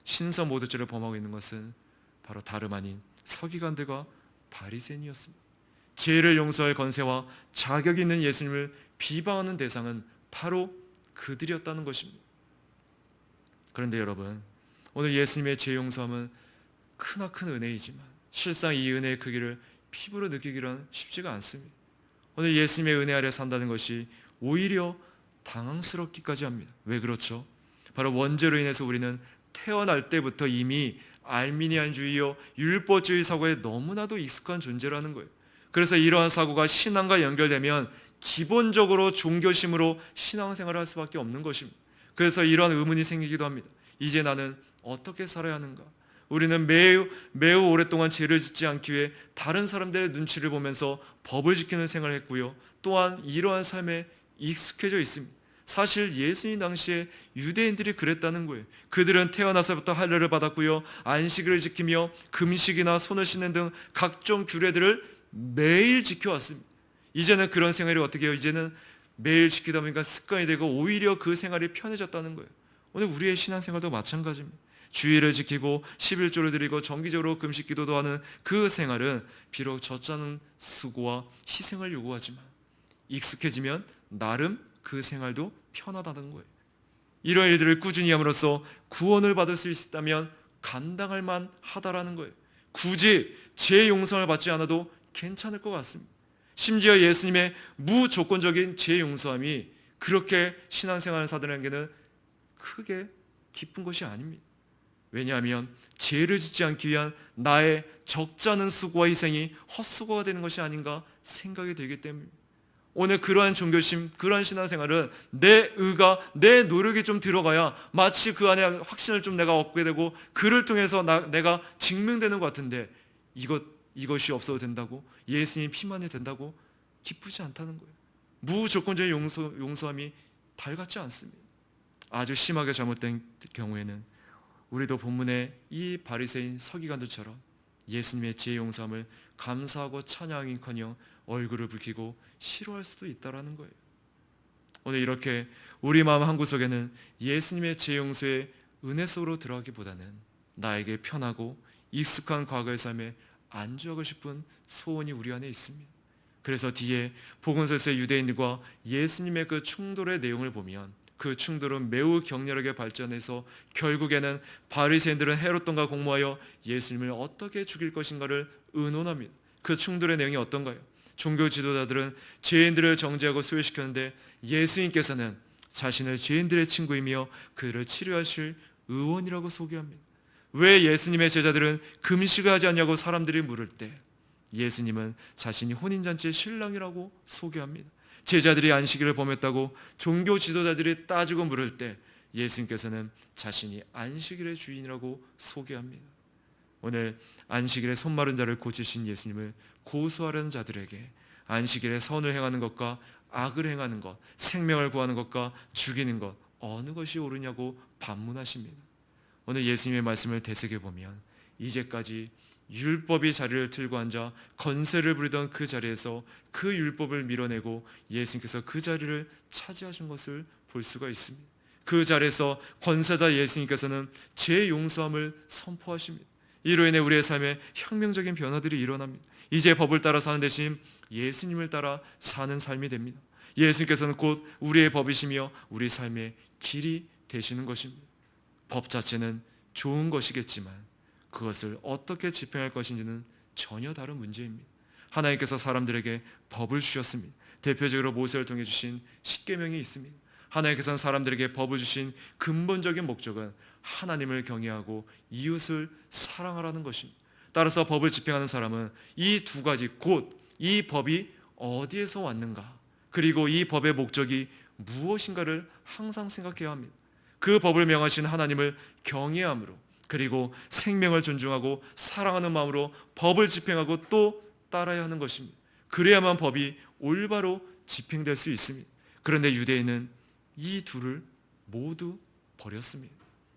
신성 모독죄를 범하고 있는 것은 바로 다름 아닌 서기관들과 바리새인이었습니다. 죄를 용서할 권세와 자격이 있는 예수님을 비방하는 대상은 바로 그들이었다는 것입니다. 그런데 여러분, 오늘 예수님의 죄 용서함은 크나큰 은혜이지만 실상 이 은혜의 크기를 피부로 느끼기란 쉽지가 않습니다. 오늘 예수님의 은혜 아래 산다는 것이 오히려 당황스럽기까지 합니다. 왜 그렇죠? 바로 원죄로 인해서 우리는 태어날 때부터 이미 알미니안주의요 율법주의 사고에 너무나도 익숙한 존재라는 거예요. 그래서 이러한 사고가 신앙과 연결되면 기본적으로 종교심으로 신앙생활을 할 수밖에 없는 것입니다. 그래서 이러한 의문이 생기기도 합니다. 이제 나는 어떻게 살아야 하는가? 우리는 매우 오랫동안 죄를 짓지 않기 위해 다른 사람들의 눈치를 보면서 법을 지키는 생활을 했고요. 또한 이러한 삶에 익숙해져 있습니다. 사실 예수님 당시에 유대인들이 그랬다는 거예요. 그들은 태어나서부터 할례를 받았고요. 안식일을 지키며 금식이나 손을 씻는 등 각종 규례들을 매일 지켜왔습니다. 이제는 그런 생활이 어떻게 해요? 이제는 매일 지키다 보니까 습관이 되고 오히려 그 생활이 편해졌다는 거예요. 오늘 우리의 신앙생활도 마찬가지입니다. 주의를 지키고 11조를 드리고 정기적으로 금식 기도도 하는 그 생활은 비록 젖잖은 수고와 희생을 요구하지만 익숙해지면 나름 그 생활도 편하다는 거예요. 이런 일들을 꾸준히 함으로써 구원을 받을 수 있다면 감당할 만하다라는 거예요. 굳이 죄 용서를 받지 않아도 괜찮을 것 같습니다. 심지어 예수님의 무조건적인 죄 용서함이 그렇게 신앙생활을 사들에게는 크게 기쁜 것이 아닙니다. 왜냐하면 죄를 짓지 않기 위한 나의 적잖은 수고와 희생이 헛수고가 되는 것이 아닌가 생각이 들기 때문입니다. 오늘 그러한 종교심, 그러한 신앙생활은 내 의가, 내 노력이 좀 들어가야 마치 그 안에 확신을 좀 내가 얻게 되고 그를 통해서 내가 증명되는 것 같은데 이것이 없어도 된다고? 예수님 피만이 된다고? 기쁘지 않다는 거예요. 무조건적인 용서함이 달갑지 않습니다. 아주 심하게 잘못된 경우에는 우리도 본문의 이 바리새인 서기관들처럼 예수님의 지혜 용서함을 감사하고 찬양하기커녕 얼굴을 붉히고 싫어할 수도 있다라는 거예요. 오늘 이렇게 우리 마음 한구석에는 예수님의 지혜 용서의 은혜 속으로 들어가기보다는 나에게 편하고 익숙한 과거의 삶에 안주하고 싶은 소원이 우리 안에 있습니다. 그래서 뒤에 복음서에서의 유대인들과 예수님의 그 충돌의 내용을 보면 그 충돌은 매우 격렬하게 발전해서 결국에는 바리새인들은 헤롯돈과 공모하여 예수님을 어떻게 죽일 것인가를 의논합니다. 그 충돌의 내용이 어떤가요? 종교 지도자들은 죄인들을 정죄하고 소외시켰는데 예수님께서는 자신을 죄인들의 친구이며 그들을 치료하실 의원이라고 소개합니다. 왜 예수님의 제자들은 금식을 하지 않냐고 사람들이 물을 때 예수님은 자신이 혼인잔치의 신랑이라고 소개합니다. 제자들이 안식일을 범했다고 종교 지도자들이 따지고 물을 때 예수님께서는 자신이 안식일의 주인이라고 소개합니다. 오늘 안식일에 손 마른 자를 고치신 예수님을 고소하려는 자들에게 안식일에 선을 행하는 것과 악을 행하는 것, 생명을 구하는 것과 죽이는 것, 어느 것이 옳으냐고 반문하십니다. 오늘 예수님의 말씀을 되새겨보면 이제까지 율법이 자리를 틀고 앉아 건세를 부리던 그 자리에서 그 율법을 밀어내고 예수님께서 그 자리를 차지하신 것을 볼 수가 있습니다. 그 자리에서 권세자 예수님께서는 죄 용서함을 선포하십니다. 이로 인해 우리의 삶에 혁명적인 변화들이 일어납니다. 이제 법을 따라 사는 대신 예수님을 따라 사는 삶이 됩니다. 예수님께서는 곧 우리의 법이시며 우리 삶의 길이 되시는 것입니다. 법 자체는 좋은 것이겠지만 그것을 어떻게 집행할 것인지는 전혀 다른 문제입니다. 하나님께서 사람들에게 법을 주셨습니다. 대표적으로 모세를 통해 주신 십계명이 있습니다. 하나님께서는 사람들에게 법을 주신 근본적인 목적은 하나님을 경외하고 이웃을 사랑하라는 것입니다. 따라서 법을 집행하는 사람은 이 두 가지, 곧 이 법이 어디에서 왔는가, 그리고 이 법의 목적이 무엇인가를 항상 생각해야 합니다. 그 법을 명하신 하나님을 경외함으로, 그리고 생명을 존중하고 사랑하는 마음으로 법을 집행하고 또 따라야 하는 것입니다. 그래야만 법이 올바로 집행될 수 있습니다. 그런데 유대인은 이 둘을 모두 버렸습니다.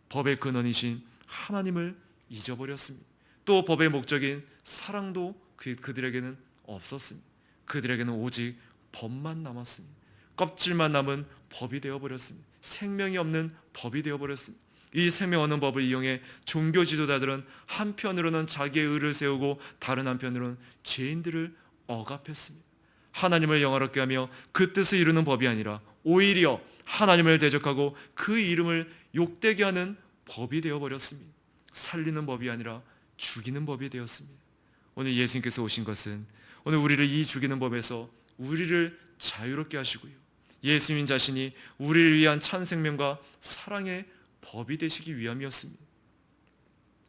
법의 근원이신 하나님을 잊어버렸습니다. 또 법의 목적인 사랑도 그들에게는 없었습니다. 그들에게는 오직 법만 남았습니다. 껍질만 남은 법이 되어버렸습니다. 생명이 없는 법이 되어버렸습니다. 이 생명 없는 법을 이용해 종교 지도자들은 한편으로는 자기의 의를 세우고 다른 한편으로는 죄인들을 억압했습니다. 하나님을 영화롭게 하며 그 뜻을 이루는 법이 아니라 오히려 하나님을 대적하고 그 이름을 욕되게 하는 법이 되어버렸습니다. 살리는 법이 아니라 죽이는 법이 되었습니다. 오늘 예수님께서 오신 것은 오늘 우리를 이 죽이는 법에서 우리를 자유롭게 하시고요, 예수님 자신이 우리를 위한 참 생명과 사랑의 법이 되시기 위함이었습니다.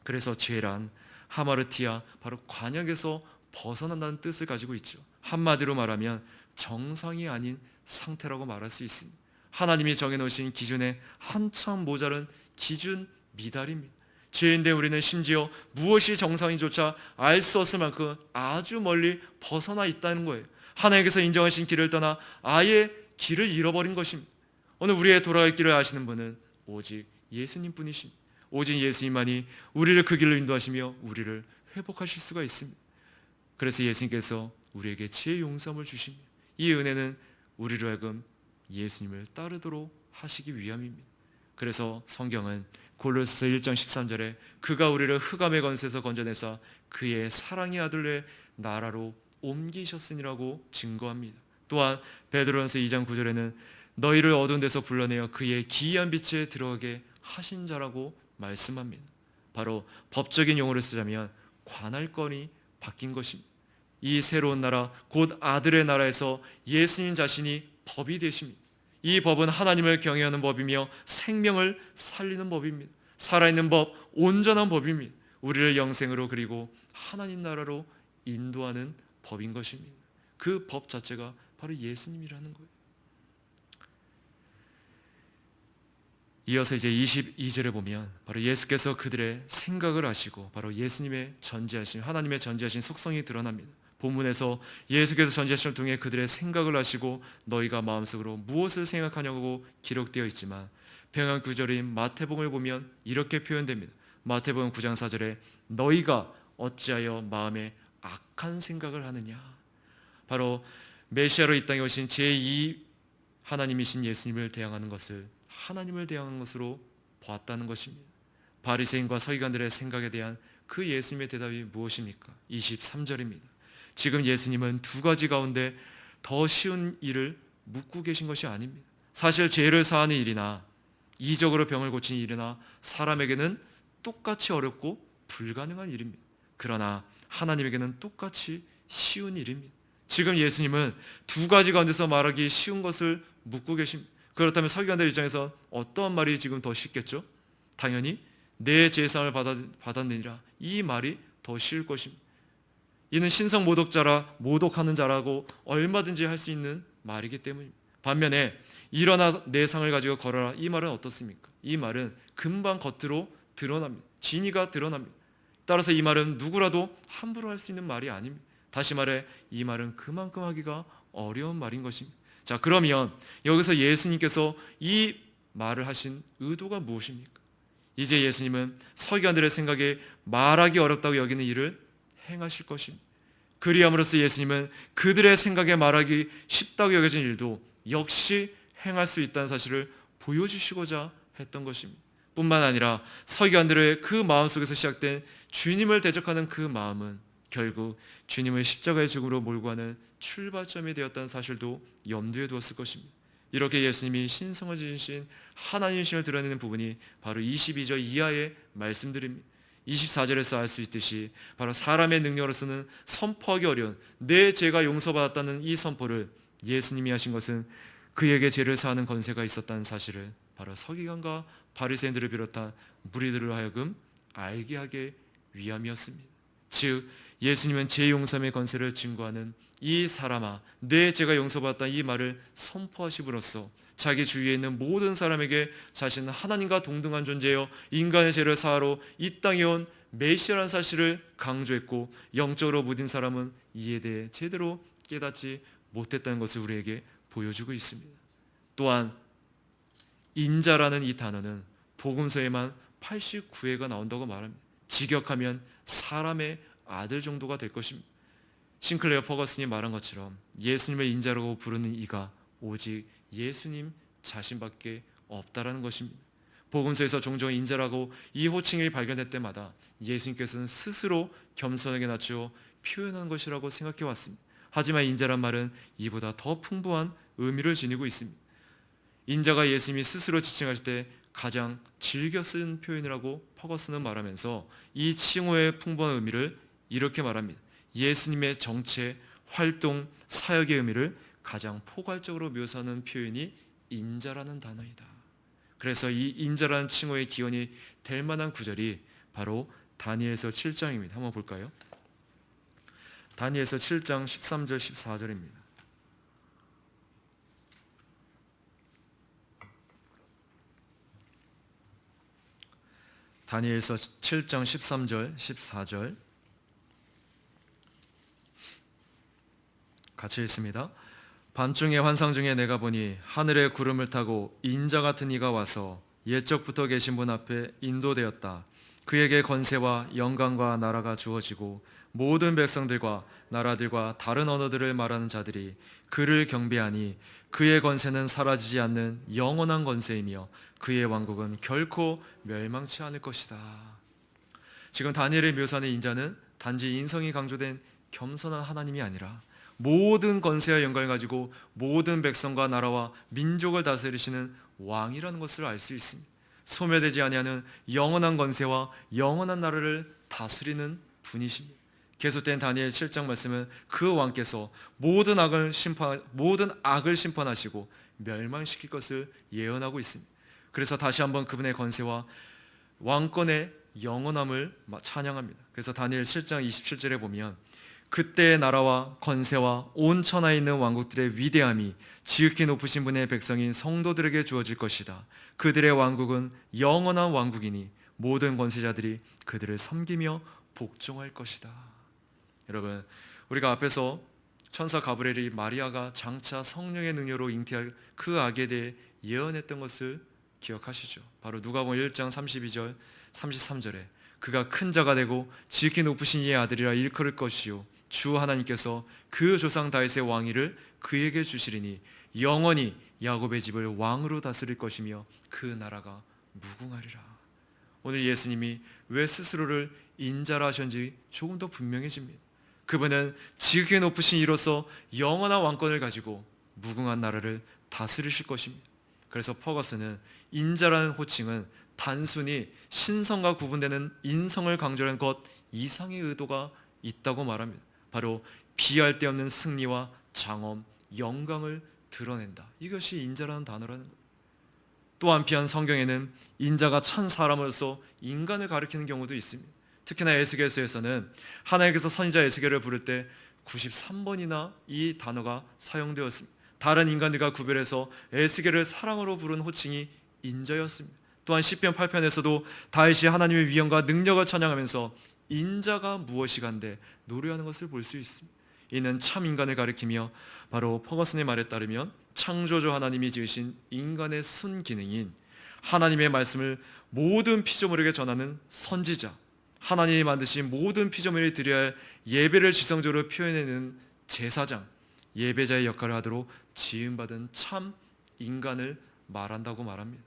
그래서 죄란 하마르티아, 바로 관역에서 벗어난다는 뜻을 가지고 있죠. 한마디로 말하면 정상이 아닌 상태라고 말할 수 있습니다. 하나님이 정해놓으신 기준에 한참 모자른 기준 미달입니다. 죄인된 우리는 심지어 무엇이 정상인조차 알 수 없을 만큼 아주 멀리 벗어나 있다는 거예요. 하나님께서 인정하신 길을 떠나 아예 길을 잃어버린 것입니다. 오늘 우리의 돌아갈 길을 아시는 분은 오직 예수님 뿐이십니다. 오직 예수님만이 우리를 그 길로 인도하시며 우리를 회복하실 수가 있습니다. 그래서 예수님께서 우리에게 지혜 용서함을 주십니다. 이 은혜는 우리로 하여금 예수님을 따르도록 하시기 위함입니다. 그래서 성경은 골로새서 1장 13절에 그가 우리를 흑암의 권세에서 건져내사 그의 사랑의 아들의 나라로 옮기셨으니라고 증거합니다. 또한 베드로전서 2장 9절에는 너희를 어두운 데서 불러내어 그의 기이한 빛에 들어가게 하신 자라고 말씀합니다. 바로 법적인 용어를 쓰자면 관할권이 바뀐 것입니다. 이 새로운 나라, 곧 아들의 나라에서 예수님 자신이 법이 되십니다. 이 법은 하나님을 경외하는 법이며 생명을 살리는 법입니다. 살아있는 법, 온전한 법입니다. 우리를 영생으로 그리고 하나님 나라로 인도하는 법인 것입니다. 그 법 자체가 바로 예수님이라는 거예요. 이어서 이제 22절에 보면 바로 예수께서 그들의 생각을 아시고 바로 예수님의 전지하신, 하나님의 전지하신 속성이 드러납니다. 본문에서 예수께서 전지하심을 통해 그들의 생각을 아시고 너희가 마음속으로 무엇을 생각하냐고 기록되어 있지만 평양 구절인 마태복음을 보면 이렇게 표현됩니다. 마태복음 9장 4절에 너희가 어찌하여 마음에 악한 생각을 하느냐. 바로 메시아로 이 땅에 오신 제2 하나님이신 예수님을 대항하는 것을 하나님을 대항하는 것으로 보았다는 것입니다. 바리새인과 서기관들의 생각에 대한 그 예수님의 대답이 무엇입니까? 23절입니다. 지금 예수님은 두 가지 가운데 더 쉬운 일을 묻고 계신 것이 아닙니다. 사실 죄를 사하는 일이나 이적으로 병을 고치는 일이나 사람에게는 똑같이 어렵고 불가능한 일입니다. 그러나 하나님에게는 똑같이 쉬운 일입니다. 지금 예수님은 두 가지 가운데서 말하기 쉬운 것을 묻고 계십니다. 그렇다면 서기관들 입장에서 어떤 말이 지금 더 쉽겠죠? 당연히 내 죄사함을 받았느니라, 이 말이 더 쉬울 것입니다. 이는 신성 모독자라, 모독하는 자라고 얼마든지 할 수 있는 말이기 때문입니다. 반면에 일어나 내 상을 가지고 걸어라, 이 말은 어떻습니까? 이 말은 금방 겉으로 드러납니다. 진위가 드러납니다. 따라서 이 말은 누구라도 함부로 할 수 있는 말이 아닙니다. 다시 말해 이 말은 그만큼 하기가 어려운 말인 것입니다. 자, 그러면 여기서 예수님께서 이 말을 하신 의도가 무엇입니까? 이제 예수님은 서기관들의 생각에 말하기 어렵다고 여기는 일을 행하실 것입니다. 그리함으로써 예수님은 그들의 생각에 말하기 쉽다고 여겨진 일도 역시 행할 수 있다는 사실을 보여주시고자 했던 것입니다. 뿐만 아니라 서기관들의 그 마음속에서 시작된 주님을 대적하는 그 마음은 결국 주님을 십자가의 죽음으로 몰고 가는 출발점이 되었다는 사실도 염두에 두었을 것입니다. 이렇게 예수님이 신성을 지니신 하나님이심을 드러내는 부분이 바로 22절 이하의 말씀들입니다. 24절에서 알 수 있듯이 바로 사람의 능력으로서는 선포하기 어려운 내 죄가 용서받았다는 이 선포를 예수님이 하신 것은 그에게 죄를 사하는 권세가 있었다는 사실을 바로 서기관과 바리새인들을 비롯한 무리들을 하여금 알게 하기 위함이었습니다. 즉 예수님은 죄 용서의 권세를 증거하는 이 사람아 내 죄가 용서받았다 이 말을 선포하심으로써 자기 주위에 있는 모든 사람에게 자신은 하나님과 동등한 존재여 인간의 죄를 사하러 이 땅에 온 메시아라는 사실을 강조했고, 영적으로 무딘 사람은 이에 대해 제대로 깨닫지 못했다는 것을 우리에게 보여주고 있습니다. 또한 인자라는 이 단어는 복음서에만 89회가 나온다고 말합니다. 직역하면 사람의 아들 정도가 될 것입니다. 싱클레어 퍼거슨이 말한 것처럼 예수님을 인자라고 부르는 이가 오직 예수님 자신밖에 없다라는 것입니다. 복음서에서 종종 인자라고 이 호칭이 발견될 때마다 예수님께서는 스스로 겸손하게 낮추어 표현한 것이라고 생각해 왔습니다. 하지만 인자란 말은 이보다 더 풍부한 의미를 지니고 있습니다. 인자가 예수님이 스스로 지칭하실 때 가장 즐겨 쓴 표현이라고 퍼거슨은 말하면서 이 칭호의 풍부한 의미를 이렇게 말합니다. 예수님의 정체, 활동, 사역의 의미를 가장 포괄적으로 묘사하는 표현이 인자라는 단어이다. 그래서 이 인자라는 칭호의 기원이 될 만한 구절이 바로 다니엘서 7장입니다. 한번 볼까요? 다니엘서 7장 13절 14절입니다. 다니엘서 7장 13절 14절 같이 읽습니다. 밤중에 환상 중에 내가 보니 하늘에 구름을 타고 인자 같은 이가 와서 옛적부터 계신 분 앞에 인도되었다. 그에게 권세와 영광과 나라가 주어지고 모든 백성들과 나라들과 다른 언어들을 말하는 자들이 그를 경배하니 그의 권세는 사라지지 않는 영원한 권세이며 그의 왕국은 결코 멸망치 않을 것이다. 지금 다니엘의 묘사하는 인자는 단지 인성이 강조된 겸손한 하나님이 아니라 모든 권세와 영광을 가지고 모든 백성과 나라와 민족을 다스리시는 왕이라는 것을 알 수 있습니다. 소멸되지 아니하는 영원한 권세와 영원한 나라를 다스리는 분이십니다. 계속된 다니엘 7장 말씀은 그 왕께서 모든 악을 심판하시고 멸망시킬 것을 예언하고 있습니다. 그래서 다시 한번 그분의 권세와 왕권의 영원함을 찬양합니다. 그래서 다니엘 7장 27절에 보면 그때의 나라와 권세와 온 천하에 있는 왕국들의 위대함이 지극히 높으신 분의 백성인 성도들에게 주어질 것이다. 그들의 왕국은 영원한 왕국이니 모든 권세자들이 그들을 섬기며 복종할 것이다. 여러분, 우리가 앞에서 천사 가브리엘이 마리아가 장차 성령의 능력으로 잉태할 그 아기에 대해 예언했던 것을 기억하시죠? 바로 누가복음 1장 32절 33절에 그가 큰 자가 되고 지극히 높으신 이의 아들이라 일컬을 것이요 주 하나님께서 그 조상 다윗의 왕위를 그에게 주시리니 영원히 야곱의 집을 왕으로 다스릴 것이며 그 나라가 무궁하리라. 오늘 예수님이 왜 스스로를 인자라 하셨는지 조금 더 분명해집니다. 그분은 지극히 높으신 이로서 영원한 왕권을 가지고 무궁한 나라를 다스리실 것입니다. 그래서 퍼거슨은 인자라는 호칭은 단순히 신성과 구분되는 인성을 강조하는 것 이상의 의도가 있다고 말합니다. 바로 비할 데 없는 승리와 장엄, 영광을 드러낸다. 이것이 인자라는 단어라는 거예요. 또 한편 성경에는 인자가 천 사람으로서 인간을 가리키는 경우도 있습니다. 특히나 에스겔서에서는 하나님께서 선지자 에스겔을 부를 때 93번이나 이 단어가 사용되었습니다. 다른 인간들과 구별해서 에스겔을 사랑으로 부른 호칭이 인자였습니다. 또한 시편 8편에서도 다윗이 하나님의 위엄과 능력을 찬양하면서 인자가 무엇이간데 노래하는 것을 볼 수 있습니다. 이는 참 인간을 가리키며 바로 퍼거슨의 말에 따르면 창조주 하나님이 지으신 인간의 순기능인 하나님의 말씀을 모든 피조물에게 전하는 선지자, 하나님이 만드신 모든 피조물이 드려야 할 예배를 지성적으로 표현해내는 제사장, 예배자의 역할을 하도록 지음받은 참 인간을 말한다고 말합니다.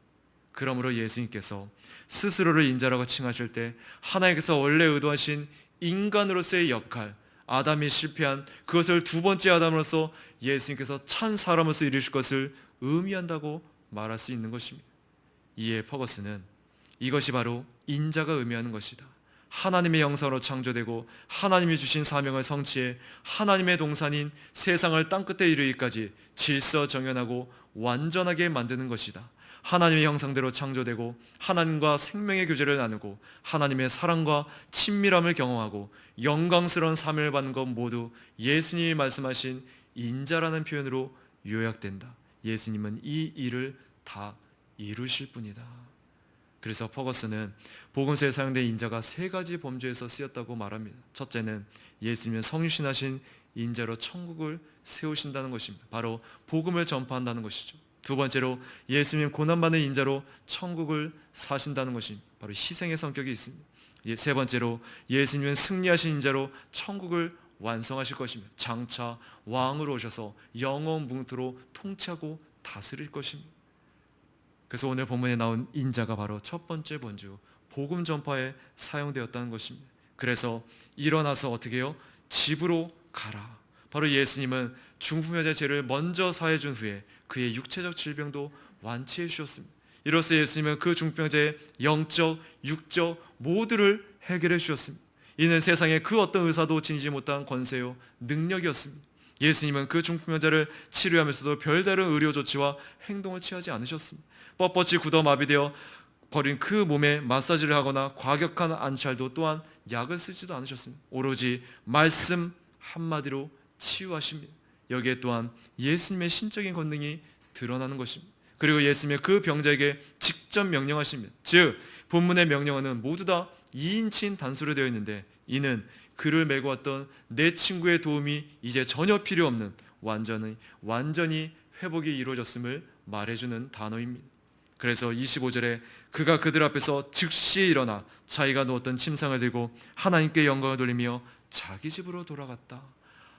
그러므로 예수님께서 스스로를 인자라고 칭하실 때 하나님께서 원래 의도하신 인간으로서의 역할, 아담이 실패한 그것을 두 번째 아담으로서 예수님께서 찬 사람으로서 이루실 것을 의미한다고 말할 수 있는 것입니다. 이에 퍼거슨은 이것이 바로 인자가 의미하는 것이다. 하나님의 형상으로 창조되고 하나님이 주신 사명을 성취해 하나님의 동산인 세상을 땅끝에 이르기까지 질서정연하고 완전하게 만드는 것이다. 하나님의 형상대로 창조되고 하나님과 생명의 교제를 나누고 하나님의 사랑과 친밀함을 경험하고 영광스러운 사명을 받는 것 모두 예수님이 말씀하신 인자라는 표현으로 요약된다. 예수님은 이 일을 다 이루실 분이다. 그래서 퍼거슨은 복음서에 사용된 인자가 세 가지 범주에서 쓰였다고 말합니다. 첫째는 예수님은 성육신하신 인자로 천국을 세우신다는 것입니다. 바로 복음을 전파한다는 것이죠. 두 번째로 예수님 고난받는 인자로 천국을 사신다는 것입니다. 바로 희생의 성격이 있습니다. 세 번째로 예수님은 승리하신 인자로 천국을 완성하실 것입니다. 장차 왕으로 오셔서 영원 무궁토로 통치하고 다스릴 것입니다. 그래서 오늘 본문에 나온 인자가 바로 첫 번째 본주 복음 전파에 사용되었다는 것입니다. 그래서 일어나서 어떻게 해요? 집으로 가라. 바로 예수님은 중풍여자의 죄를 먼저 사해 준 후에 그의 육체적 질병도 완치해 주셨습니다. 이로써 예수님은 그 중풍여자의 영적, 육적 모두를 해결해 주셨습니다. 이는 세상에 그 어떤 의사도 지니지 못한 권세요 능력이었습니다. 예수님은 그 중풍여자를 치료하면서도 별다른 의료 조치와 행동을 취하지 않으셨습니다. 뻣뻣이 굳어 마비되어 버린 그 몸에 마사지를 하거나 과격한 안찰도 또한 약을 쓰지도 않으셨습니다. 오로지 말씀 한마디로 치유하십니다. 여기에 또한 예수님의 신적인 권능이 드러나는 것입니다. 그리고 예수님의 그 병자에게 직접 명령하십니다. 즉 본문의 명령어는 모두 다 2인칭 단수로 되어 있는데 이는 그를 메고 왔던 내 친구의 도움이 이제 전혀 필요 없는 완전히 회복이 이루어졌음을 말해주는 단어입니다. 그래서 25절에 그가 그들 앞에서 즉시 일어나 자기가 누웠던 침상을 들고 하나님께 영광을 돌리며 자기 집으로 돌아갔다.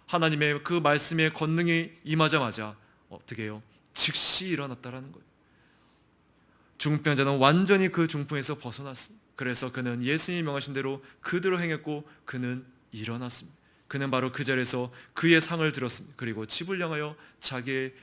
하나님의 그 말씀의 권능이 임하자마자 어떻게 해요? 즉시 일어났다라는 거예요. 중풍병자는 완전히 그 중풍에서 벗어났습니다. 그래서 그는 예수님이 명하신 대로 그대로 행했고 그는 일어났습니다. 그는 바로 그 자리에서 그의 상을 들었습니다. 그리고 집을 향하여 자기의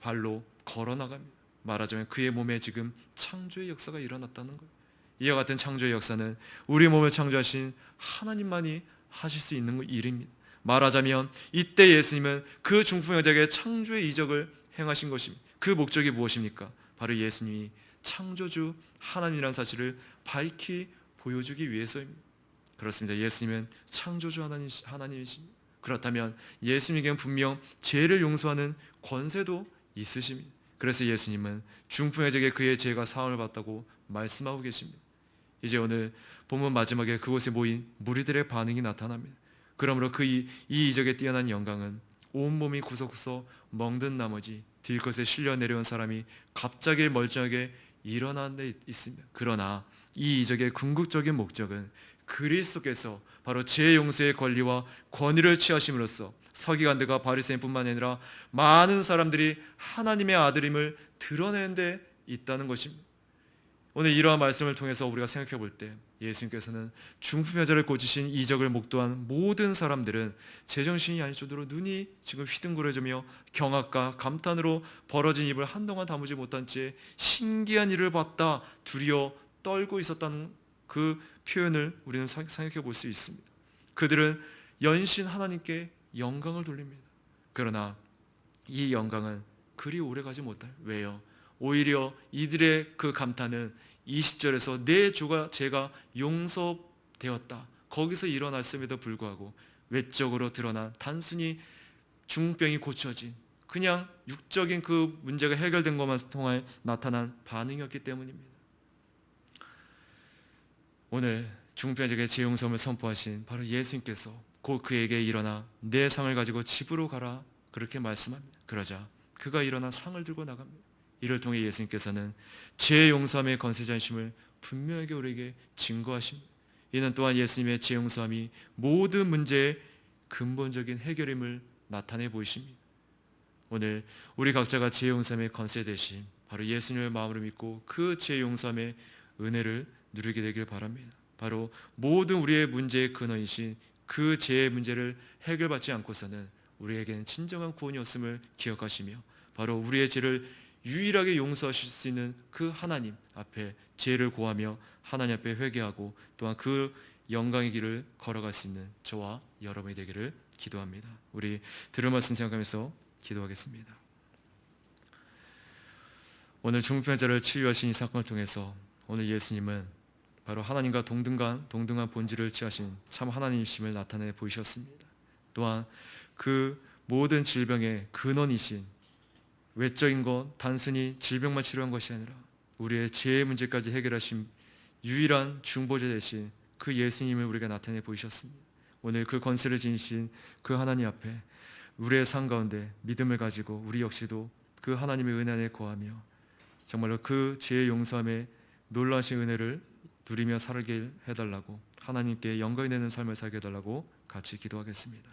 발로 걸어나갑니다. 말하자면 그의 몸에 지금 창조의 역사가 일어났다는 거예요. 이와 같은 창조의 역사는 우리 몸을 창조하신 하나님만이 하실 수 있는 일입니다. 말하자면 이때 예수님은 그 중풍여자에게 창조의 이적을 행하신 것입니다. 그 목적이 무엇입니까? 바로 예수님이 창조주 하나님이라는 사실을 밝히 보여주기 위해서입니다. 그렇습니다. 예수님은 창조주 하나님이십니다. 그렇다면 예수님에게는 분명 죄를 용서하는 권세도 있으십니다. 그래서 예수님은 중풍여자에게 그의 죄가 사함을 받았다고 말씀하고 계십니다. 이제 오늘 본문 마지막에 그곳에 모인 무리들의 반응이 나타납니다. 그러므로 이 이적에 뛰어난 영광은 온몸이 구석구석 멍든 나머지 들것에 실려 내려온 사람이 갑자기 멀쩡하게 일어난 데 있습니다. 그러나 이 이적의 궁극적인 목적은 그리스도께서 바로 죄 용서의 권리와 권위를 취하심으로써 서기관들과 바리새인뿐만 아니라 많은 사람들이 하나님의 아들임을 드러내는 데 있다는 것입니다. 오늘 이러한 말씀을 통해서 우리가 생각해 볼 때 예수님께서는 중풍여자를 고치신 이적을 목도한 모든 사람들은 제정신이 아닐 정도로 눈이 지금 휘둥그레지며 경악과 감탄으로 벌어진 입을 한동안 다무지 못한 채 신기한 일을 봤다 두려워 떨고 있었다는 그 표현을 우리는 생각해 볼 수 있습니다. 그들은 연신 하나님께 영광을 돌립니다. 그러나 이 영광은 그리 오래가지 못해요. 왜요? 오히려 이들의 그 감탄은 20절에서 내 죄가 용서되었다. 거기서 일어났음에도 불구하고 외적으로 드러난 단순히 중풍병이 고쳐진 그냥 육적인 그 문제가 해결된 것만 통해 나타난 반응이었기 때문입니다. 오늘 중풍병자에게 죄 용서함을 선포하신 바로 예수님께서 곧 그에게 일어나 내 상을 가지고 집으로 가라 그렇게 말씀합니다. 그러자 그가 일어나 상을 들고 나갑니다. 이를 통해 예수님께서는 죄 용서함의 권세자이심을 분명하게 우리에게 증거하십니다. 이는 또한 예수님의 죄 용서함이 모든 문제의 근본적인 해결임을 나타내 보이십니다. 오늘 우리 각자가 죄 용서함의 권세 대신 바로 예수님을 마음으로 믿고 그 죄 용서함의 은혜를 누리게 되길 바랍니다. 바로 모든 우리의 문제의 근원이신 그 죄의 문제를 해결받지 않고서는 우리에게는 진정한 구원이 없음을 기억하시며 바로 우리의 죄를 유일하게 용서하실 수 있는 그 하나님 앞에 죄를 고하며 하나님 앞에 회개하고 또한 그 영광의 길을 걸어갈 수 있는 저와 여러분이 되기를 기도합니다. 우리 들을 말씀 생각하면서 기도하겠습니다. 오늘 중풍병자를 치유하신 이 사건을 통해서 오늘 예수님은 바로 하나님과 동등한 본질을 취하신 참 하나님이심을 나타내 보이셨습니다. 또한 그 모든 질병의 근원이신 외적인 것, 단순히 질병만 치료한 것이 아니라 우리의 죄의 문제까지 해결하신 유일한 중보자 되신 그 예수님을 우리가 나타내 보이셨습니다. 오늘 그 권세를 지니신 그 하나님 앞에 우리의 삶 가운데 믿음을 가지고 우리 역시도 그 하나님의 은혜 안에 거하며 정말로 그 죄의 용서함의 놀라우신 은혜를 누리며 살게 해달라고 하나님께 영광이 되는 삶을 살게 해달라고 같이 기도하겠습니다.